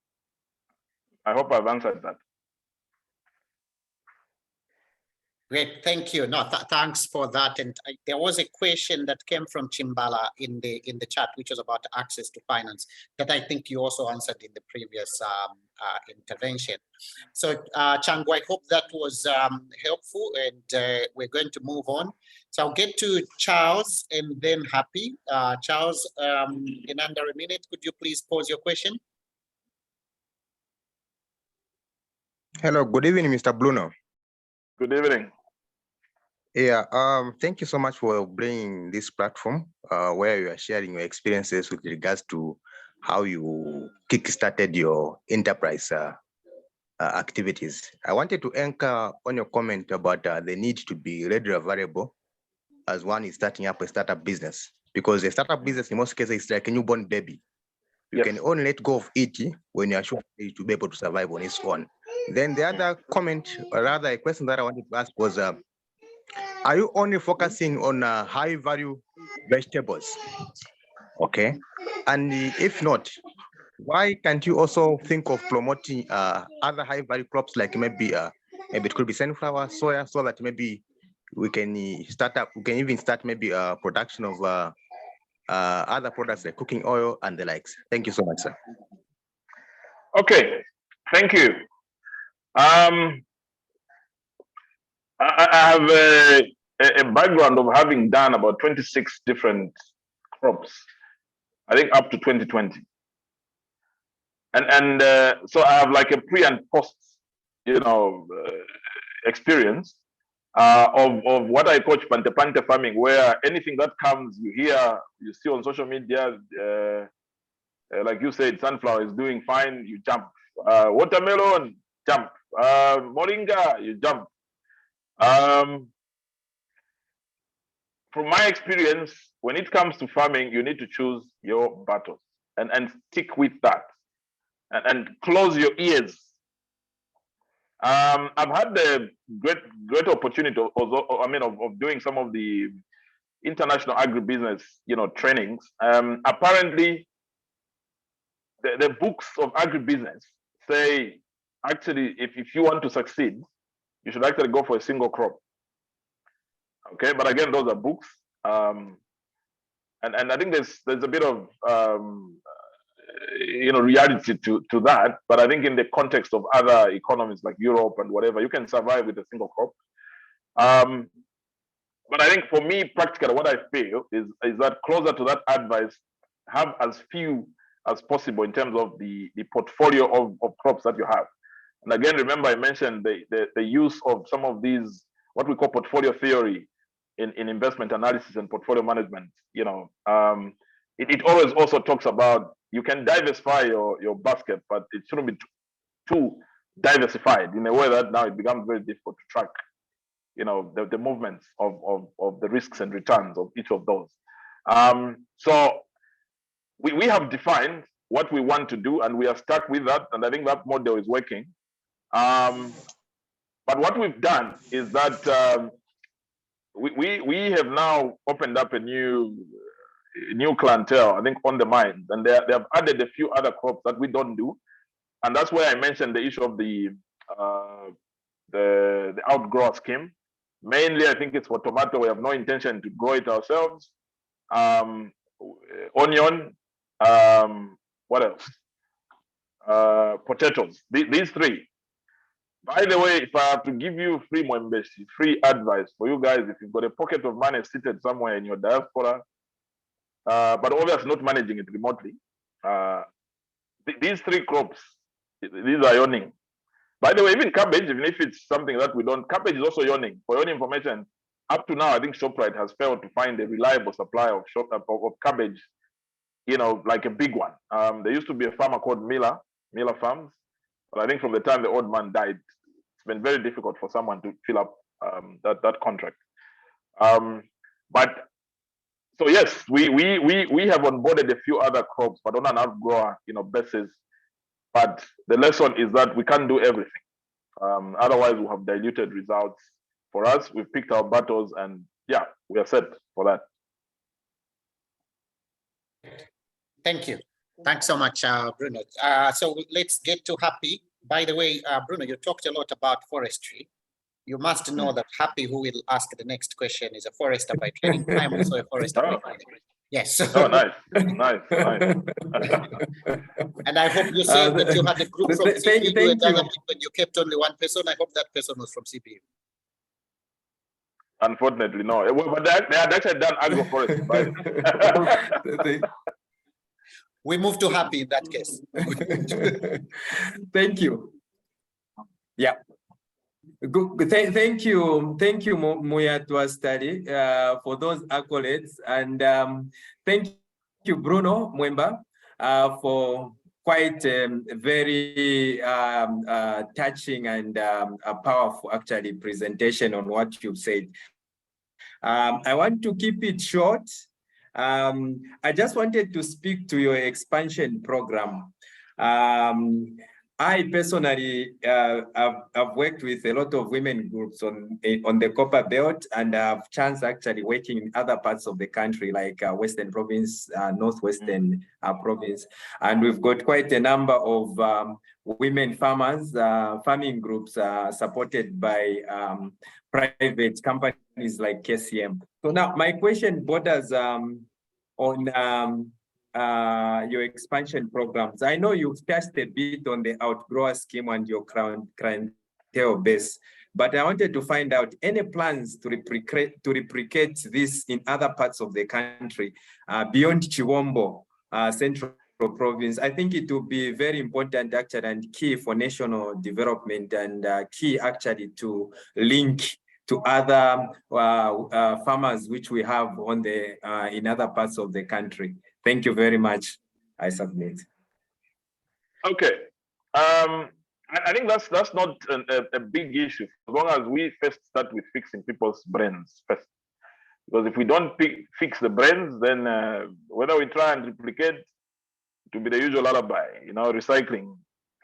I hope I've answered that. Great, thank you. No, thanks for that. And there was a question that came from Chimbala in the chat, which was about access to finance, that I think you also answered in the previous intervention. So, Changu, I hope that was helpful, and we're going to move on. So I'll get to Charles and then Happy. Charles, in under a minute, could you please pose your question? Hello, good evening, Mr. Bruno. Good evening. Yeah, thank you so much for bringing this platform where you are sharing your experiences with regards to how you kick-started your enterprise activities. I wanted to anchor on your comment about the need to be readily available as one is starting up a startup business, because a startup business in most cases is like a newborn baby. You can only let go of it when you are sure to be able to survive on its own. Then the other comment, or rather a question that I wanted to ask was, are you only focusing on high value vegetables? Okay. And if not, why can't you also think of promoting other high value crops, like maybe it could be sunflower, soya, so that maybe we can even start maybe a production of other products like cooking oil and the likes. Thank you so much, sir. Okay, thank you. I have a background of having done about 26 different crops, I think up to 2020. And so I have like a pre and post, experience of what I call pante farming, where anything that comes, you see on social media, like you said, sunflower is doing fine, you jump. Watermelon, jump. Moringa, you jump. From my experience, when it comes to farming, you need to choose your battles and stick with that and close your ears. I've had the great opportunity of doing some of the international agribusiness, trainings. Apparently, the books of agribusiness say, actually, if you want to succeed, you should actually go for a single crop. Okay, but again, those are books, and I think there's a bit of reality to that. But I think in the context of other economies like Europe and whatever, you can survive with a single crop. But I think for me, practically, what I feel is that closer to that advice, have as few as possible in terms of the portfolio of crops that you have. And again, remember I mentioned the use of some of these, what we call portfolio theory in investment analysis and portfolio management. It always also talks about, you can diversify your basket, but it shouldn't be too diversified in a way that now it becomes very difficult to track, the movements of the risks and returns of each of those. So we have defined what we want to do, and we are stuck with that, and I think that model is working. But what we've done is that we have now opened up a new clientele, I think, on the mines, and they have added a few other crops that we don't do, and that's where I mentioned the issue of the outgrower scheme. Mainly, I think it's for tomato. We have no intention to grow it ourselves. Onion, what else? Potatoes. These three. By the way, if I have to give you free advice for you guys, if you've got a pocket of money seated somewhere in your diaspora, but obviously not managing it remotely, these three crops, these are yawning. By the way, even cabbage, even if it's something that we don't, cabbage is also yawning. For your information, up to now, I think ShopRite has failed to find a reliable supply of cabbage, like a big one. There used to be a farmer called Miller Farms, but I think from the time the old man died, it's been very difficult for someone to fill up that contract. But so yes, we have onboarded a few other crops, but on an outgrower, basis. But the lesson is that we can't do everything. Otherwise, we'll have diluted results. For us, we've picked our battles, and yeah, we are set for that. Thank you. Thanks so much, Bruno. So let's get to Happy. By the way, Bruno, you talked a lot about forestry. You must know that Happy, who will ask the next question, is a forester by training. I'm also a forester by training. Yes. Oh, nice, nice, nice. And I hope you said that you had a group from CPU and other people, and you kept only one person. I hope that person was from CPU. Unfortunately, no. Well, but they had actually done agroforestry, right? We move to Happy in that case. Thank you. Yeah. Good. Thank you, Mweemba Study, for those accolades, and thank you, Bruno Mweemba, for quite very touching and a powerful, actually, presentation on what you've said. I want to keep it short. I just wanted to speak to your expansion program. I personally have worked with a lot of women groups on the Copper Belt, and have chance actually working in other parts of the country, like Western Province, Northwestern Province, and we've got quite a number of women farmers, farming groups supported by private companies like KCM. So now my question borders on your expansion programs. I know you've touched a bit on the outgrower scheme and your clientele base, but I wanted to find out any plans to replicate this in other parts of the country beyond Chiwombo, Central Province. I think it will be very important actually and key for national development, and key actually to link to other farmers which we have on the in other parts of the country. Thank you very much. I submit. Okay. I think that's not a big issue, as long as we first start with fixing people's brains first. Because if we don't fix the brains, then whether we try and replicate, it will be the usual lullaby, you know, recycling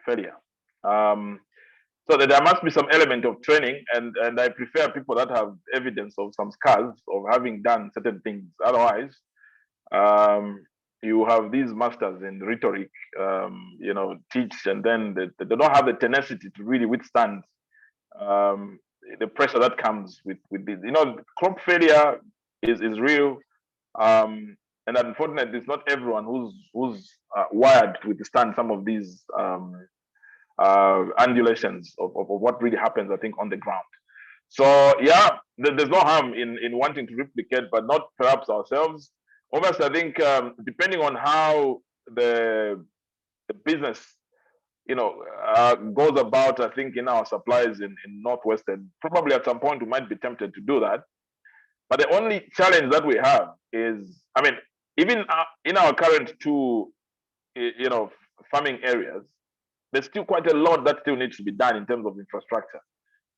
failure. So that there must be some element of training, and I prefer people that have evidence of some scars of having done certain things. Otherwise, you have these masters in rhetoric, you know, teach, and then they don't have the tenacity to really withstand the pressure that comes with this. You know, crop failure is real, and unfortunately, it's not everyone who's wired to withstand some of these undulations of what really happens, I think, on the ground. So yeah, there's no harm in wanting to replicate, but not perhaps ourselves. Obviously, I think depending on how the business, you know, goes about, I think in our supplies in Northwestern, probably at some point we might be tempted to do that. But the only challenge that we have is, I mean, even in our current two, you know, farming areas, there's still quite a lot that still needs to be done in terms of infrastructure.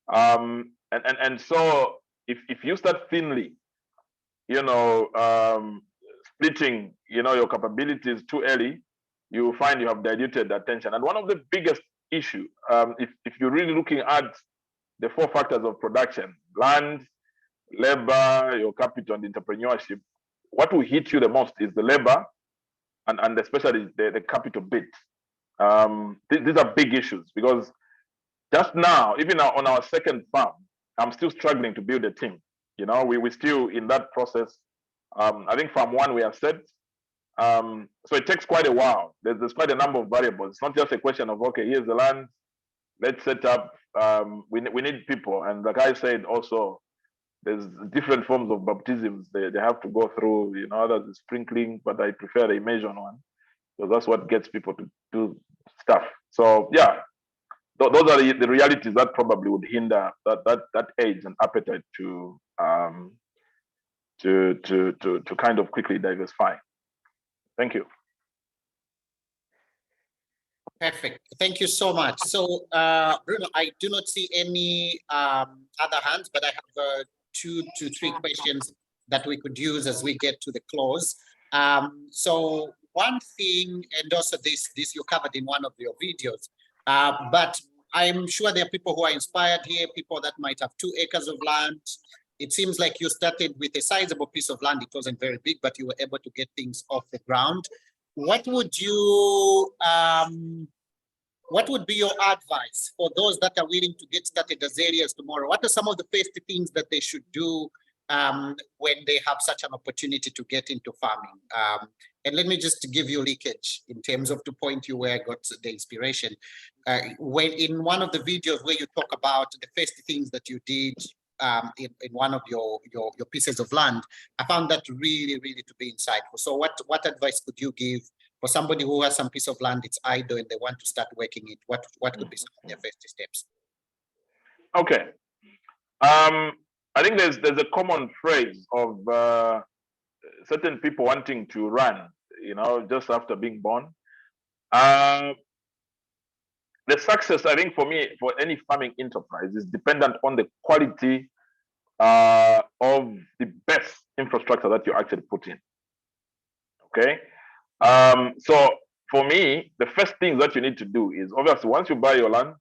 And so if you start thinly, you know, splitting, you know, your capabilities too early, you will find you have diluted attention. And one of the biggest issue, if you're really looking at the 4 factors of production: land, labor, your capital, and entrepreneurship, what will hit you the most is the labor, and especially the capital bit. These are big issues, because just now, even on our second farm, I'm still struggling to build a team. You know, we're still in that process. I think farm 1 we are set. So it takes quite a while. There's quite a number of variables. It's not just a question of, okay, here's the land, let's set up. We need people. And like I said, also, there's different forms of baptisms they have to go through. You know, others is sprinkling, but I prefer the immersion one, because that's what gets people to do stuff. So yeah, those are the realities that probably would hinder that age and appetite to kind of quickly diversify. Thank you. Perfect. Thank you so much. So, Bruno, I do not see any other hands, but I have 2 to 3 questions that we could use as we get to the close. So one thing, and also this you covered in one of your videos, but I'm sure there are people who are inspired here, people that might have 2 acres of land. It seems like you started with a sizable piece of land. It wasn't very big, but you were able to get things off the ground. What would be your advice for those that are willing to get started as areas tomorrow? What are some of the first things that they should do when they have such an opportunity to get into farming? And let me just give you leakage in terms of to point you where I got the inspiration. When in one of the videos where you talk about the first things that you did in one of your pieces of land, I found that really, really to be insightful. So what advice could you give for somebody who has some piece of land, it's idle and they want to start working it? What could be some of their first steps? Okay. I think there's a common phrase of certain people wanting to run, just after being born. The success, I think, for me, for any farming enterprise is dependent on the quality of the best infrastructure that you actually put in. Okay. So for me, the first thing that you need to do is, obviously, once you buy your land,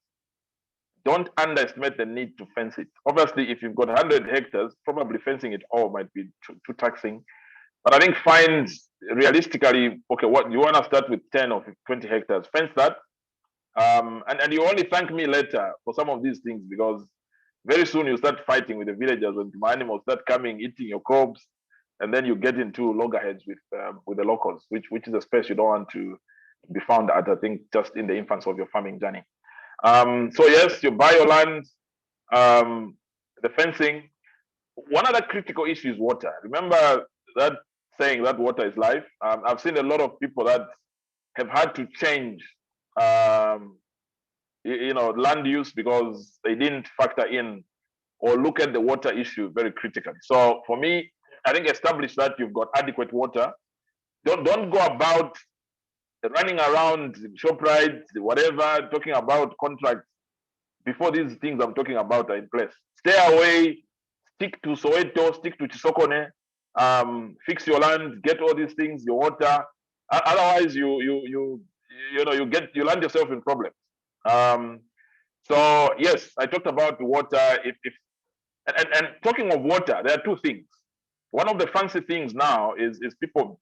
don't underestimate the need to fence it. Obviously, if you've got 100 hectares, probably fencing it all might be too taxing. But I think find realistically, okay, what you want to start with 10 or 20 hectares, fence that. And you only thank me later for some of these things, because very soon you start fighting with the villagers and my animals start coming, eating your crops, and then you get into loggerheads with the locals, which is a space you don't want to be found at, I think, just in the infancy of your farming journey. So yes, you buy your land, the fencing. One other critical issue is water. Remember that saying that water is life. I've seen a lot of people that have had to change land use because they didn't factor in or look at the water issue very critically. So for me, I think establish that you've got adequate water. Don't go about running around ShopRite, whatever, talking about contracts before these things I'm talking about are in place. Stay away, stick to Soweto, stick to Chisokone, fix your land, get all these things, your water. Otherwise, you land yourself in problems. So yes, I talked about water. And talking of water, there are 2 things. One of the fancy things now is people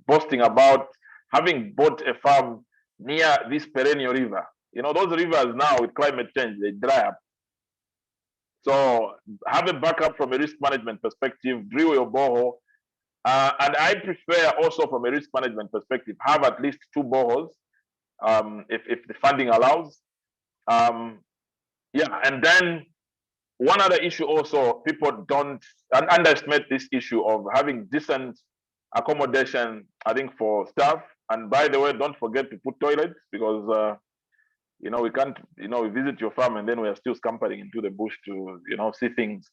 boasting about having bought a farm near this perennial river. Those rivers now with climate change, they dry up. So have a backup from a risk management perspective, drill your borehole. And I prefer also from a risk management perspective, have at least 2 boreholes if the funding allows. And then one other issue also, people don't underestimate this issue of having decent accommodation, I think, for staff. And by the way, don't forget to put toilets, because we can't, we visit your farm and then we are still scampering into the bush to, see things.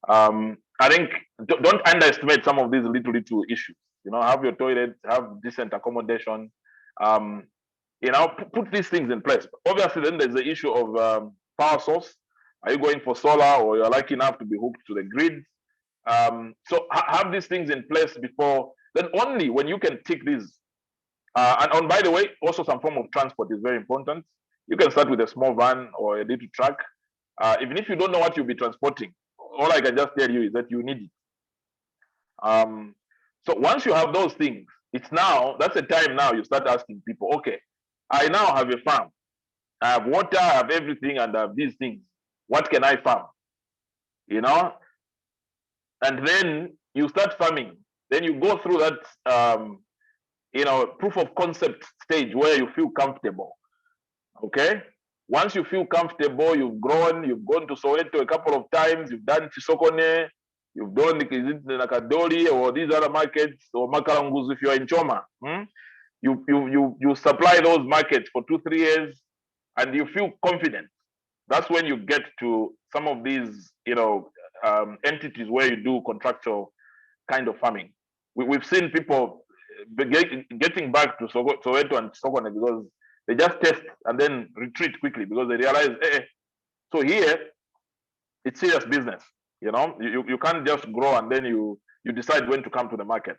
I think don't underestimate some of these little issues. Have your toilet, have decent accommodation. Put these things in place. Obviously, then there's the issue of power source. Are you going for solar, or you're lucky enough to be hooked to the grid? So have these things in place before. Then only when you can tick these. And by the way, also some form of transport is very important. You can start with a small van or a little truck. Even if you don't know what you'll be transporting, all I can just tell you is that you need it. So once you have those things, that's the time now you start asking people, okay, I now have a farm. I have water, I have everything, and I have these things. What can I farm? And then you start farming. Then you go through that, proof of concept stage where you feel comfortable. Okay. Once you feel comfortable, you've gone to Soweto a couple of times, you've done Chisokone, you've done Nakadori or these other markets, or Makalanguzu if you're in Choma. You supply those markets for 2-3 years and you feel confident. That's when you get to some of these, entities where you do contractual kind of farming. We've seen people getting back to Soweto and Sokone because they just test and then retreat quickly because they realize, so here it's serious business. You can't just grow and then you decide when to come to the market.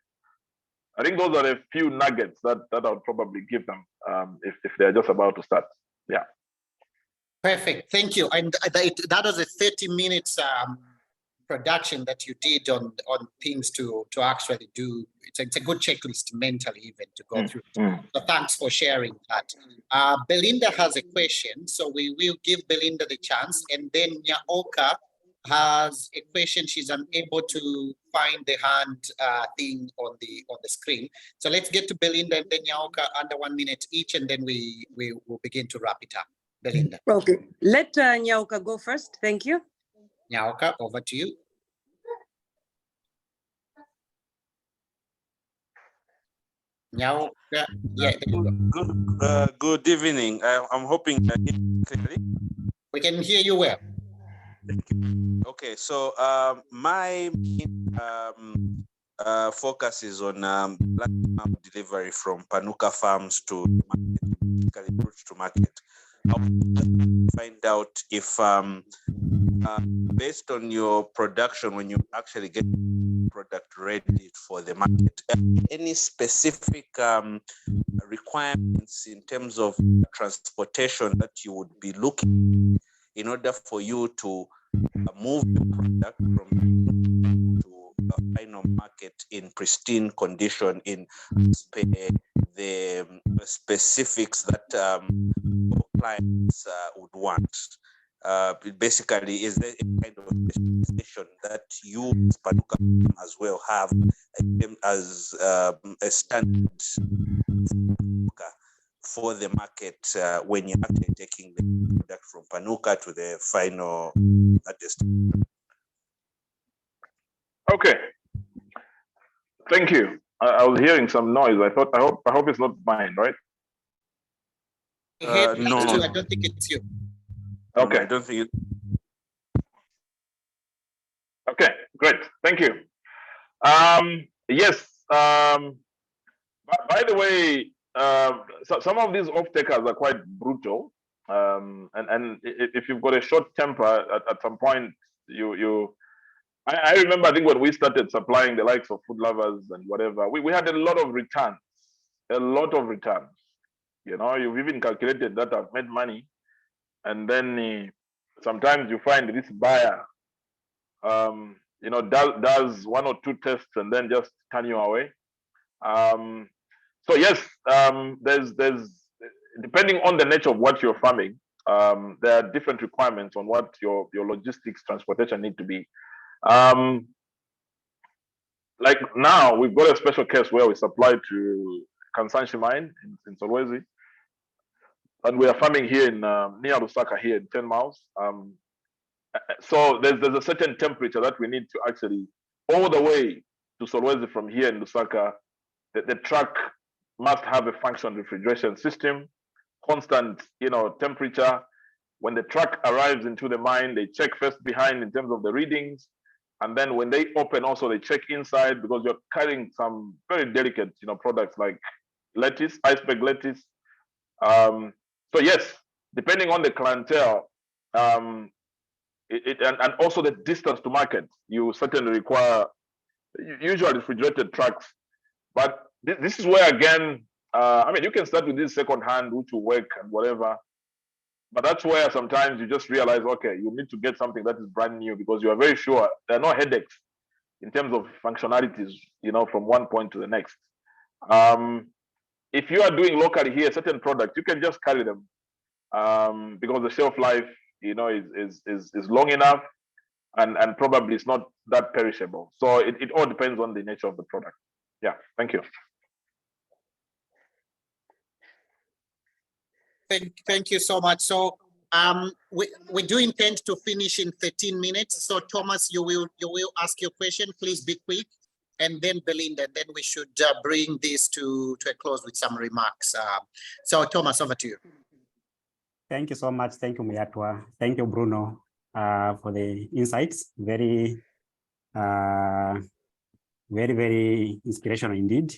I think those are a few nuggets that I would probably give them if they're just about to start. Yeah. Perfect. Thank you. And that was a 30 minutes production that you did on things to actually do. It's a good checklist mentally even to go through. So thanks for sharing that. Belinda has a question, so we will give Belinda the chance, and then Nyaoka has a question. She's unable to find the hand thing on the screen. So let's get to Belinda and then Nyaoka under 1 minute each, and then we will begin to wrap it up. Belinda. Okay, let Nyaoka go first. Thank you. Nyaoka, over to you. Nyaoka, yeah. Good evening. I'm hoping clearly. We can hear you well. Okay, so my focus is on delivery from Panuka farms to market. I want to find out if based on your production, when you actually get product ready for the market, any specific requirements in terms of transportation that you would be looking in order for you to move the product from to a final market in pristine condition, in the specifics that clients would want. Basically, is there a kind of specification that you Panuka as well have as a standard for the market when you're actually taking the product from Panuka to the final destination? Okay. Thank you. I was hearing some noise. I hope it's not mine, right? No, I don't think it's you. Okay. I don't think it. Okay, great. Thank you. Yes. By the way, so some of these off-takers are quite brutal. And if you've got a short temper at some point, I remember, I think when we started supplying the likes of Food Lovers and whatever, we had a lot of returns. You know, you've even calculated that I've made money. And then sometimes you find this buyer, you know, does 1 or 2 tests and then just turn you away. So yes, there's depending on the nature of what you're farming, there are different requirements on what your logistics transportation need to be. Like now, we've got a special case where we supply to Kansanshi mine in Solwezi, and we are farming here in near Lusaka here in 10 miles. So there's a certain temperature that we need to actually, all the way to Solwezi from here in Lusaka, the truck must have a functional refrigeration system, constant, you know, temperature. When the truck arrives into the mine, they check first behind in terms of the readings. And then when they open also, they check inside, because you're carrying some very delicate, you know, products like lettuce, iceberg lettuce. So yes, depending on the clientele, and also the distance to market, you certainly require usually refrigerated trucks. But this is where, again, I mean, you can start with this second hand, which will work and whatever. But that's where sometimes you just realize, okay, you need to get something that is brand new, because you are very sure there are no headaches in terms of functionalities, you know, from one point to the next. If you are doing locally here, certain products, you can just carry them because the shelf life, you know, is long enough, and probably it's not that perishable. So it all depends on the nature of the product. Yeah, thank you. Thank you so much. So we do intend to finish in 13 minutes. So Thomas, you will ask your question. Please be quick, and then Belinda. Then we should bring this to a close with some remarks. So Thomas, over to you. Thank you so much. Thank you, Muyatwa. Thank you, Bruno, for the insights. Very, very inspirational indeed.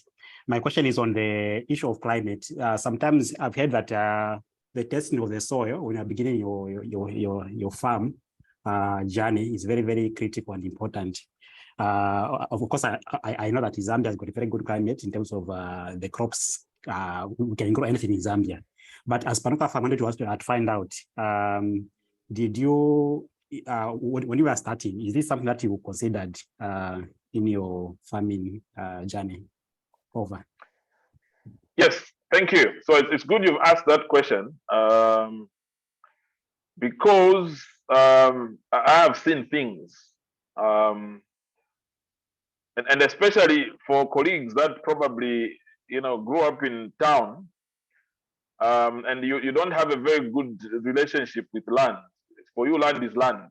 My question is on the issue of climate. Sometimes I've heard that the testing of the soil when you're beginning your farm journey is very, very critical and important. Of course, I know that Zambia has got a very good climate in terms of the crops. We can grow anything in Zambia. But as Panuka farm, I wanted to ask you to find out, did you, when you were starting, is this something that you considered in your farming journey? Over. Yes, thank you. So it's good you've asked that question, because I have seen things, and especially for colleagues that probably grew up in town, and you don't have a very good relationship with land. For you, land is land.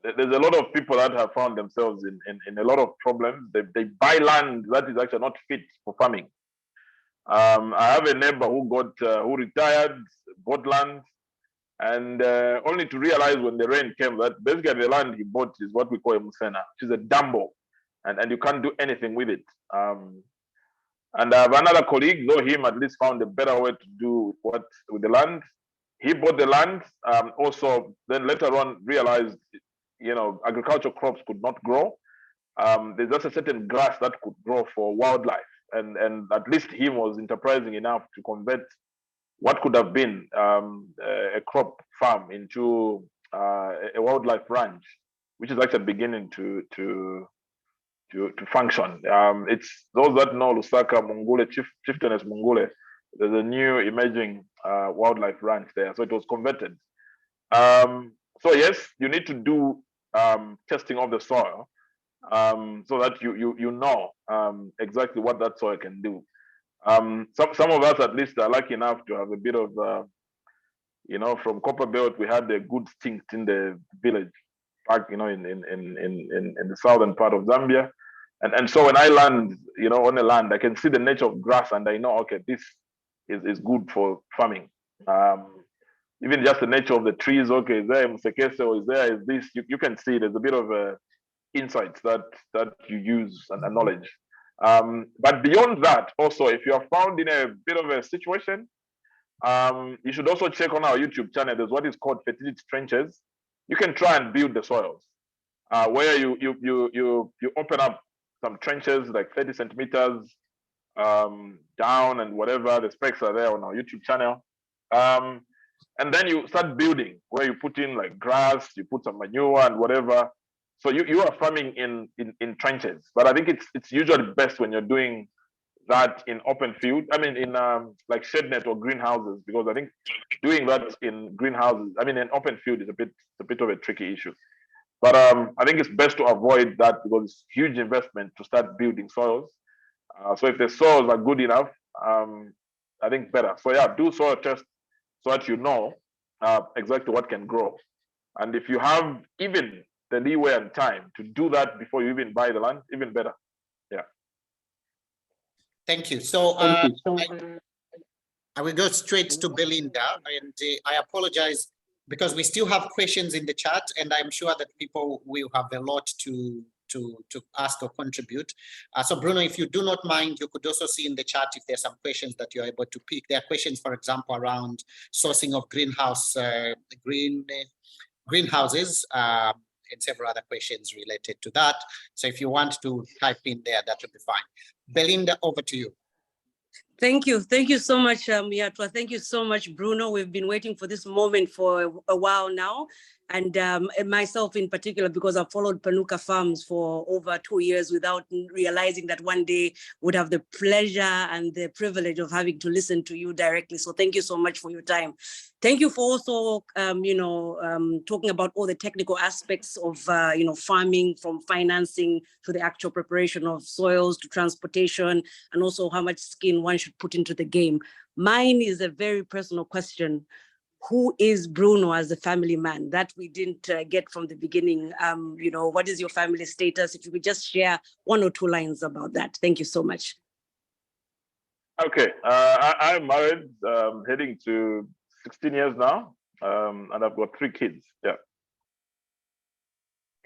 There's a lot of people that have found themselves in a lot of problems. They buy land that is actually not fit for farming. I have a neighbor who retired, bought land, and only to realize when the rain came that basically the land he bought is what we call a musena, which is a dumbo, and you can't do anything with it. And I have another colleague, though him at least found a better way to do with the land. He bought the land, also then later on realized, agricultural crops could not grow. There's just a certain grass that could grow for wildlife. And at least he was enterprising enough to convert what could have been a crop farm into a wildlife ranch, which is actually beginning to function. It's those that know Lusaka, Mungule, Chieftainess Mungule. There's a new emerging wildlife ranch there, so it was converted. So yes, you need to do testing of the soil so that you know exactly what that soil can do. Some of us at least are lucky enough to have a bit of from Copper Belt we had a good stint in the village back in the southern part of Zambia. And so when I land, on the land, I can see the nature of grass and I know, okay, this is good for farming. Even just the nature of the trees, okay, is there Msekese or is this, you can see there's a bit of insights that you use and knowledge. But beyond that, also, if you are found in a bit of a situation, you should also check on our YouTube channel. There's what is called fertility trenches. You can try and build the soils, where you open up some trenches like 30 centimeters down and whatever. The specs are there on our YouTube channel. And then you start building where you put in like grass, you put some manure and whatever. So you are farming in trenches. But I think it's usually best when you're doing that in open field. I mean, in like shed net or greenhouses, because I think doing that in greenhouses, I mean, in open field is a bit of a tricky issue. But I think it's best to avoid that because it's huge investment to start building soils. So if the soils are good enough, I think better. So yeah, do soil tests so that you know exactly what can grow. And if you have even the leeway and time to do that before you even buy the land, even better. Yeah. Thank you. So I will go straight to Belinda, and I apologize because we still have questions in the chat, and I'm sure that people will have a lot to ask or contribute. So Bruno, if you do not mind, you could also see in the chat if there's some questions that you're able to pick. There are questions, for example, around sourcing of greenhouses, and several other questions related to that. So if you want to type in there, that would be fine. Belinda, over to you. Thank you. Thank you so much, Miatwa. Thank you so much, Bruno. We've been waiting for this moment for a while now. And myself in particular, because I've followed Panuka Farms for over 2 years without realizing that one day would have the pleasure and the privilege of having to listen to you directly. So thank you so much for your time. Thank you for also, talking about all the technical aspects of, farming, from financing to the actual preparation of soils to transportation, and also how much skin one should put into the game. Mine is a very personal question. Who is Bruno as a family man? That we didn't get from the beginning. What is your family status? If you could just share 1 or 2 lines about that. Thank you so much. Okay, I'm married, heading to 16 years now, and I've got 3 kids. Yeah.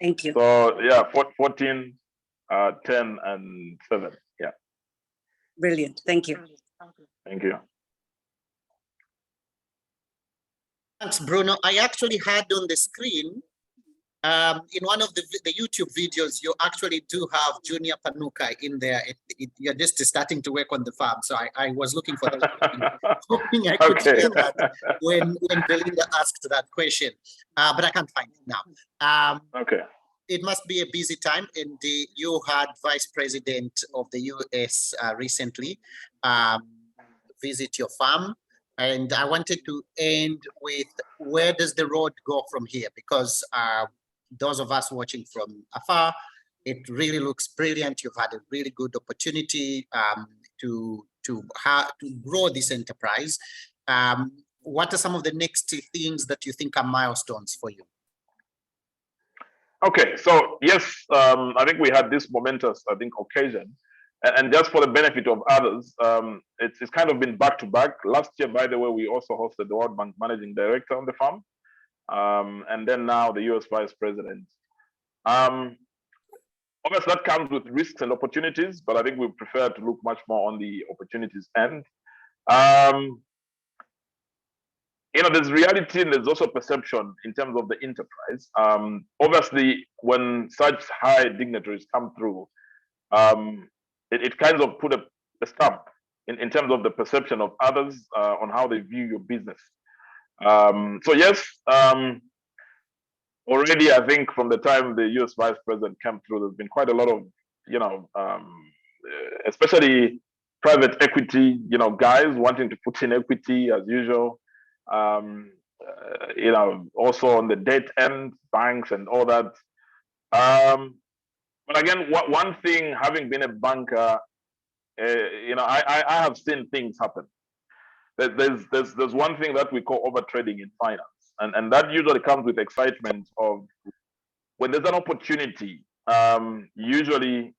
Thank you. So yeah, 14, 10, and 7. Yeah. Brilliant. Thank you. Thank you. Thanks, Bruno. I actually had on the screen In one of the YouTube videos, you actually do have Junior Panuka in there. You're just starting to work on the farm. So I was looking for that, hoping I could Okay. see that when Belinda asked that question, but I can't find it now. Okay. It must be a busy time, and you had Vice President of the US recently visit your farm. And I wanted to end with, where does the road go from here? Because those of us watching from afar, it really looks brilliant. You've had a really good opportunity to grow this enterprise. What are some of the next things that you think are milestones for you? Okay, so yes, I think we had this momentous, occasion. And just for the benefit of others, it's kind of been back to back. Last year, by the way, we also hosted the World Bank Managing Director on the farm. And then now the US Vice President. Obviously, that comes with risks and opportunities, but I think we prefer to look much more on the opportunities end. There's reality and there's also perception in terms of the enterprise. Obviously, when such high dignitaries come through, it kind of put a stamp in terms of the perception of others on how they view your business. So yes, already I think from the time the US Vice President came through, there's been quite a lot of, especially private equity, guys wanting to put in equity as usual. Also on the debt end, banks and all that. But again, one thing, having been a banker, I have seen things happen. There's one thing that we call overtrading in finance, and that usually comes with excitement of when there's an opportunity, usually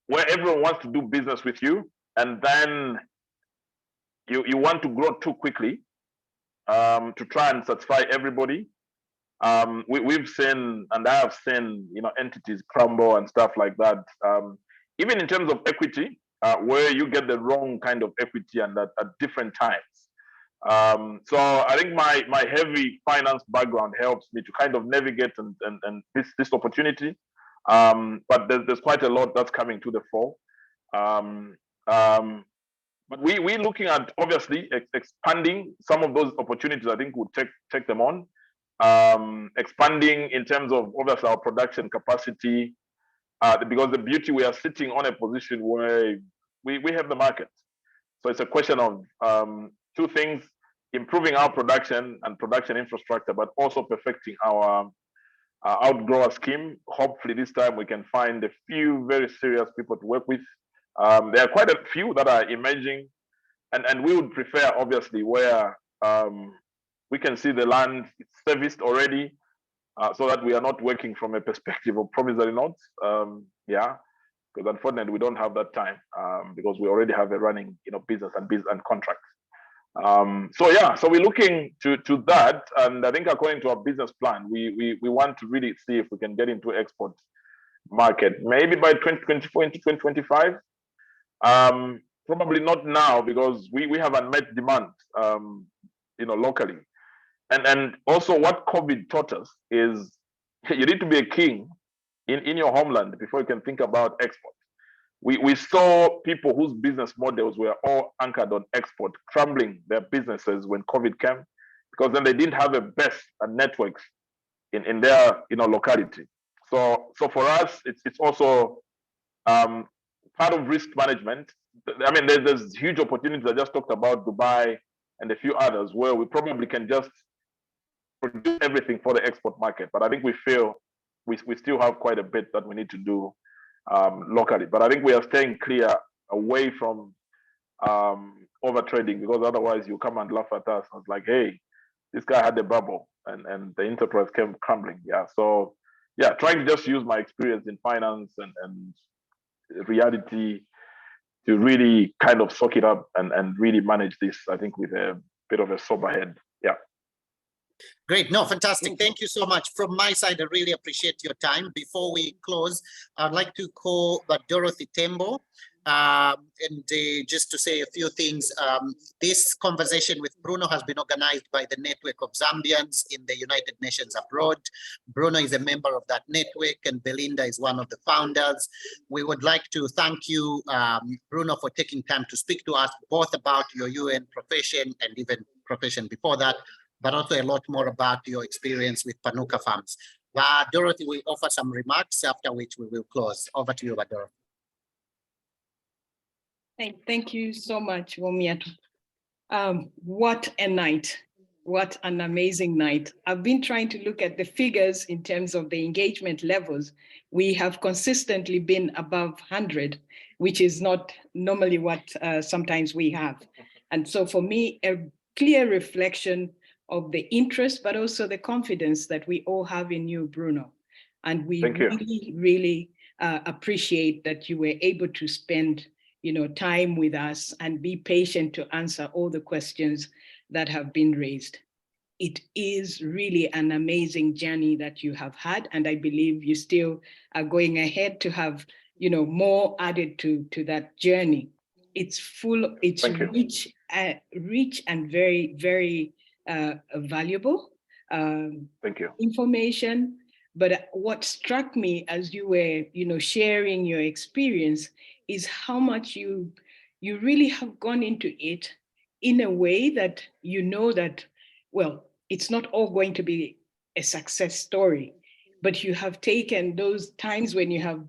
where everyone wants to do business with you, and then you want to grow too quickly to try and satisfy everybody. We've seen, and I have seen, entities crumble and stuff like that. Even in terms of equity, where you get the wrong kind of equity and at different times. So I think my heavy finance background helps me to kind of navigate and this opportunity. But there's quite a lot that's coming to the fore. But we're looking at obviously expanding some of those opportunities. I think we'll take them on. Expanding in terms of obviously our production capacity, because the beauty, we are sitting on a position where we have the market. So it's a question of two things: improving our production and production infrastructure, but also perfecting our outgrower scheme. Hopefully this time we can find a few very serious people to work with. There are quite a few that are emerging, and we would prefer obviously where we can see the land serviced already, so that we are not working from a perspective of promissory notes. Because unfortunately we don't have that time, because we already have a running business and contracts. So we're looking to that, and I think according to our business plan, we want to really see if we can get into export market maybe by 2024 into 2025. Probably not now, because we have unmet demand locally. And also what COVID taught us is you need to be a king in your homeland before you can think about export. We saw people whose business models were all anchored on export crumbling their businesses when COVID came, because then they didn't have a best networks in their locality. So for us, it's also part of risk management. I mean, there's huge opportunities. I just talked about Dubai and a few others where we probably can just produce everything for the export market. But I think we feel we still have quite a bit that we need to do locally. But I think we are staying clear away from overtrading, because otherwise you come and laugh at us. I was like, hey, this guy had a bubble and the enterprise came crumbling. So trying to just use my experience in finance and reality to really kind of soak it up and really manage this, I think, with a bit of a sober head. Great. No, fantastic. Thank you so much. From my side, I really appreciate your time. Before we close, I'd like to call Dorothy Tembo. Just to say a few things, this conversation with Bruno has been organized by the network of Zambians in the United Nations abroad. Bruno is a member of that network and Belinda is one of the founders. We would like to thank you, Bruno, for taking time to speak to us both about your UN profession and even profession before that, but also a lot more about your experience with Panuka farms. Dorothy will offer some remarks, after which we will close. Over to you, Dorothy. Thank you so much, Womiato. What a night. What an amazing night. I've been trying to look at the figures in terms of the engagement levels. We have consistently been above 100, which is not normally what sometimes we have. And so for me, a clear reflection of the interest, but also the confidence that we all have in you, Bruno. And we really appreciate that you were able to spend time with us and be patient to answer all the questions that have been raised. It is really an amazing journey that you have had, and I believe you still are going ahead to have, more added to that journey. It's full, it's rich and very, very valuable information. But what struck me as you were, sharing your experience is how much you really have gone into it in a way that that, well, it's not all going to be a success story, but you have taken those times when you have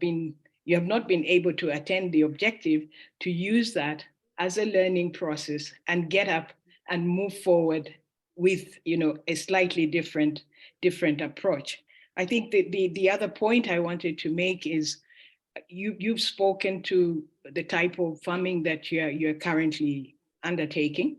not been able to attend the objective to use that as a learning process and get up and move forward with, a slightly different approach. I think the other point I wanted to make is you've spoken to the type of farming that you're currently undertaking.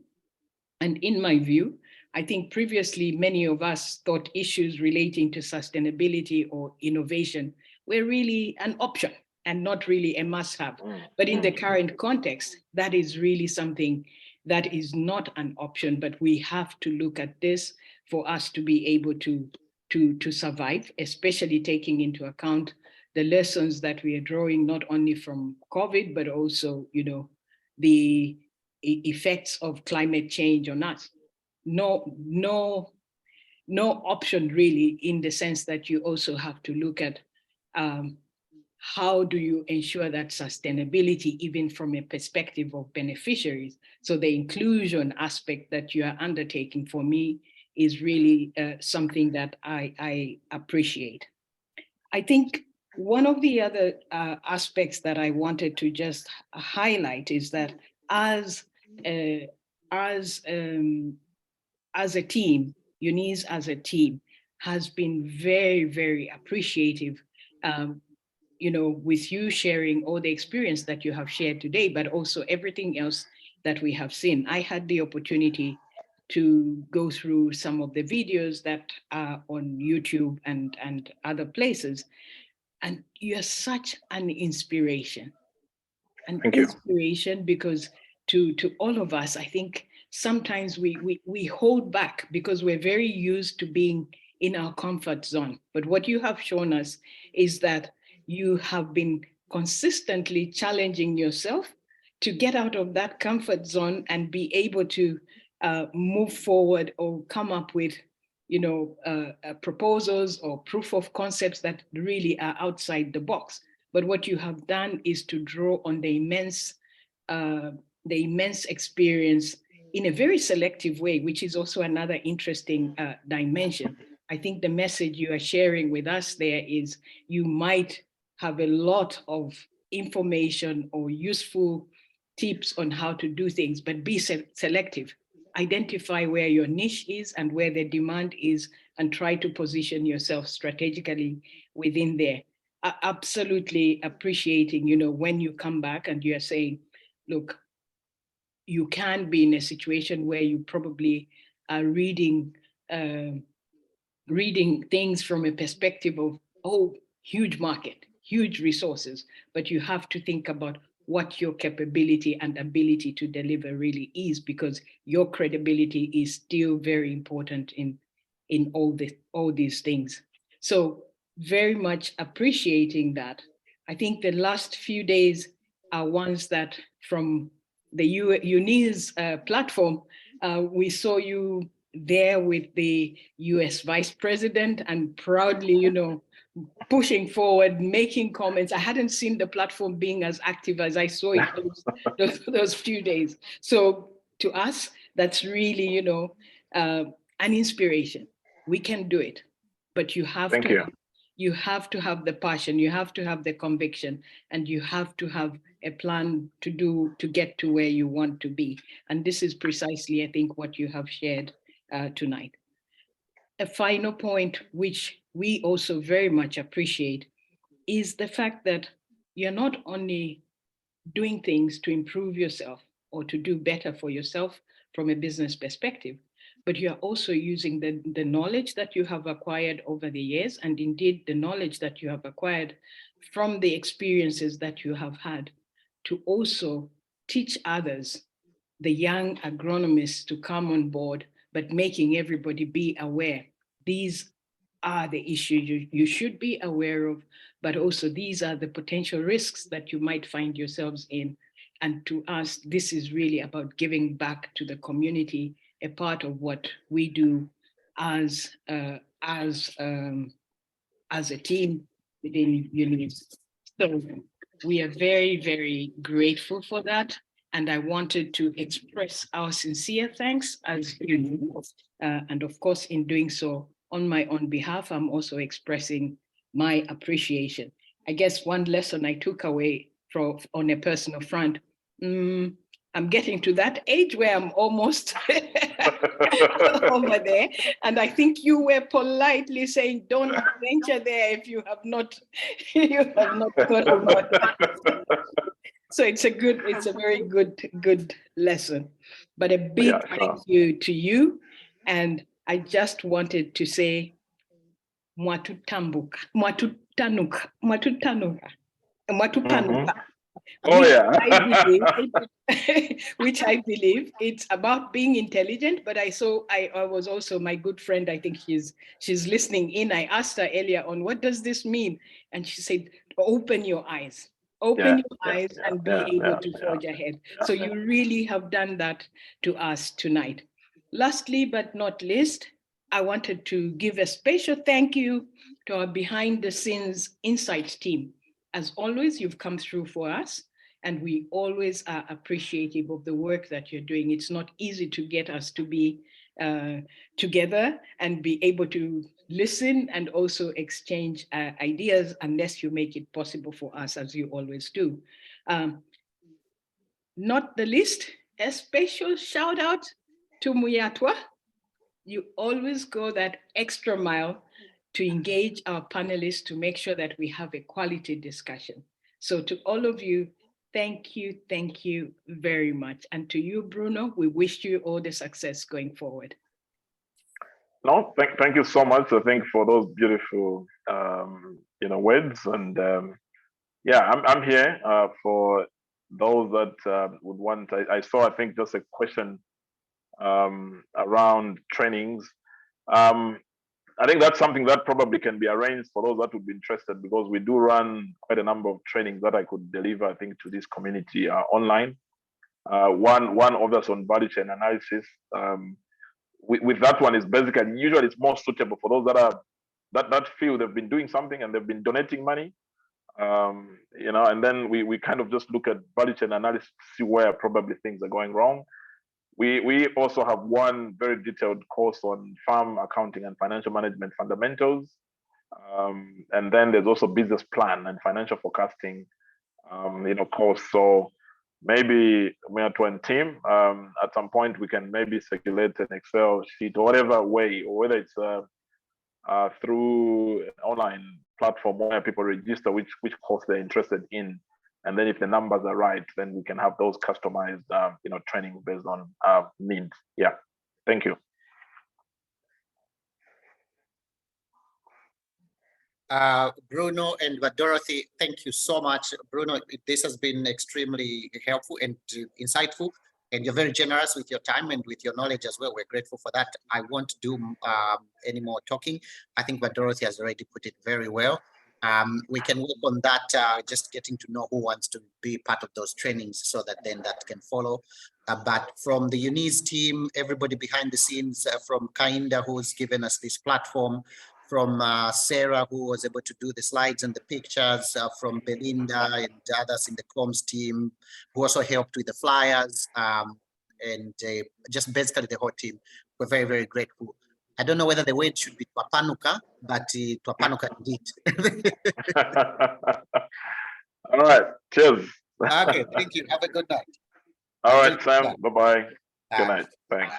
And in my view, I think previously many of us thought issues relating to sustainability or innovation were really an option and not really a must-have. But in the current context, that is really something that is not an option, but we have to look at this for us to be able to survive, especially taking into account the lessons that we are drawing not only from COVID, but also, the effects of climate change on us. No option really, in the sense that you also have to look at how do you ensure that sustainability, even from a perspective of beneficiaries. So the inclusion aspect that you are undertaking, for me, is really something that I appreciate. I think one of the other aspects that I wanted to just highlight is that as a team, UNIZ as a team has been very, very appreciative, with you sharing all the experience that you have shared today, but also everything else that we have seen. I had the opportunity to go through some of the videos that are on YouTube and other places. And you're such an inspiration. Inspiration, because to all of us, I think sometimes we hold back because we're very used to being in our comfort zone. But what you have shown us is that you have been consistently challenging yourself to get out of that comfort zone and be able to move forward or come up with proposals or proof of concepts that really are outside the box. But what you have done is to draw on the immense experience in a very selective way, which is also another interesting dimension. I think the message you are sharing with us there is you might have a lot of information or useful tips on how to do things, but be selective. Identify where your niche is and where the demand is, and try to position yourself strategically within there. Absolutely appreciating, when you come back and you're saying, look, you can be in a situation where you probably are reading things from a perspective of, oh, huge market, huge resources, but you have to think about what your capability and ability to deliver really is, because your credibility is still very important in in all these things. So very much appreciating that. I think the last few days are ones that from the UNIZ platform, we saw you there with the US Vice President and proudly, you know, pushing forward, making comments. I hadn't seen the platform being as active as I saw it those few days. So to us, that's really, you know, an inspiration. We can do it, but you have you have to have the passion, you have to have the conviction, and you have to have a plan to get to where you want to be. And this is precisely, I think, what you have shared tonight. A final point, which we also very much appreciate, is the fact that you're not only doing things to improve yourself or to do better for yourself from a business perspective, but you are also using the knowledge that you have acquired over the years, and indeed the knowledge that you have acquired from the experiences that you have had, to also teach others, the young agronomists, to come on board, but making everybody be aware. These are the issues you should be aware of, but also these are the potential risks that you might find yourselves in. And to us, this is really about giving back to the community, a part of what we do as a team within UNIZ. So we are very, very grateful for that. And I wanted to express our sincere thanks as UNIZ. And of course, in doing so, on my own behalf, I'm also expressing my appreciation. I guess one lesson I took away from on a personal front, I'm getting to that age where I'm almost over there. And I think you were politely saying, don't venture there if you have not, thought about it. So it's a very good lesson. But a big thank you to you. And I just wanted to say, Mwatutambuka, Mwatutanuka, Mwatutanuka, Mwatupanuka. Oh, yeah. Which I believe it's about being intelligent, but I was also, my good friend, I think she's listening in. I asked her earlier on, what does this mean? And she said, open your eyes. Open your eyes and be able to forge ahead. So you really have done that to us tonight. Lastly, but not least, I wanted to give a special thank you to our behind the scenes insights team. As always, you've come through for us, and we always are appreciative of the work that you're doing. It's not easy to get us to be together and be able to listen and also exchange ideas unless you make it possible for us, as you always do. Not the least, a special shout out to Muyatwa. You always go that extra mile to engage our panelists to make sure that we have a quality discussion. So to all of you, thank you very much. And to you, Bruno, we wish you all the success going forward. No, thank you so much. I think for those beautiful, words. And I'm here for those that would want. I saw, I think, just a question around trainings. I think that's something that probably can be arranged for those that would be interested, because we do run quite a number of trainings that I could deliver, I think, to this community online. One obvious on value chain analysis. With that one is basically, usually it's more suitable for those that are that feel they've been doing something and they've been donating money. And then we kind of just look at value chain analysis to see where probably things are going wrong. We also have one very detailed course on farm accounting and financial management fundamentals. And then there's also business plan and financial forecasting, course. So maybe we are to a team. At some point, we can maybe circulate an Excel sheet or whatever way, or whether it's through an online platform where people register which course they're interested in. And then if the numbers are right, then we can have those customized, training based on needs. Yeah, thank you. Bruno and Dorothy, thank you so much. Bruno, this has been extremely helpful and insightful. And you're very generous with your time and with your knowledge as well. We're grateful for that. I won't do any more talking. I think what Dorothy has already put it very well. We can work on that, just getting to know who wants to be part of those trainings so that then that can follow. But from the UNIZ team, everybody behind the scenes, from Kainda, who's given us this platform, from Sarah, who was able to do the slides and the pictures, from Belinda and others in the comms team, who also helped with the flyers, and just basically the whole team. We're very, very grateful. I don't know whether the word should be Panuka, but Panuka indeed. All right, cheers. Okay, thank you. Have a good night. All right, Sam, bye-bye. Good night, thanks.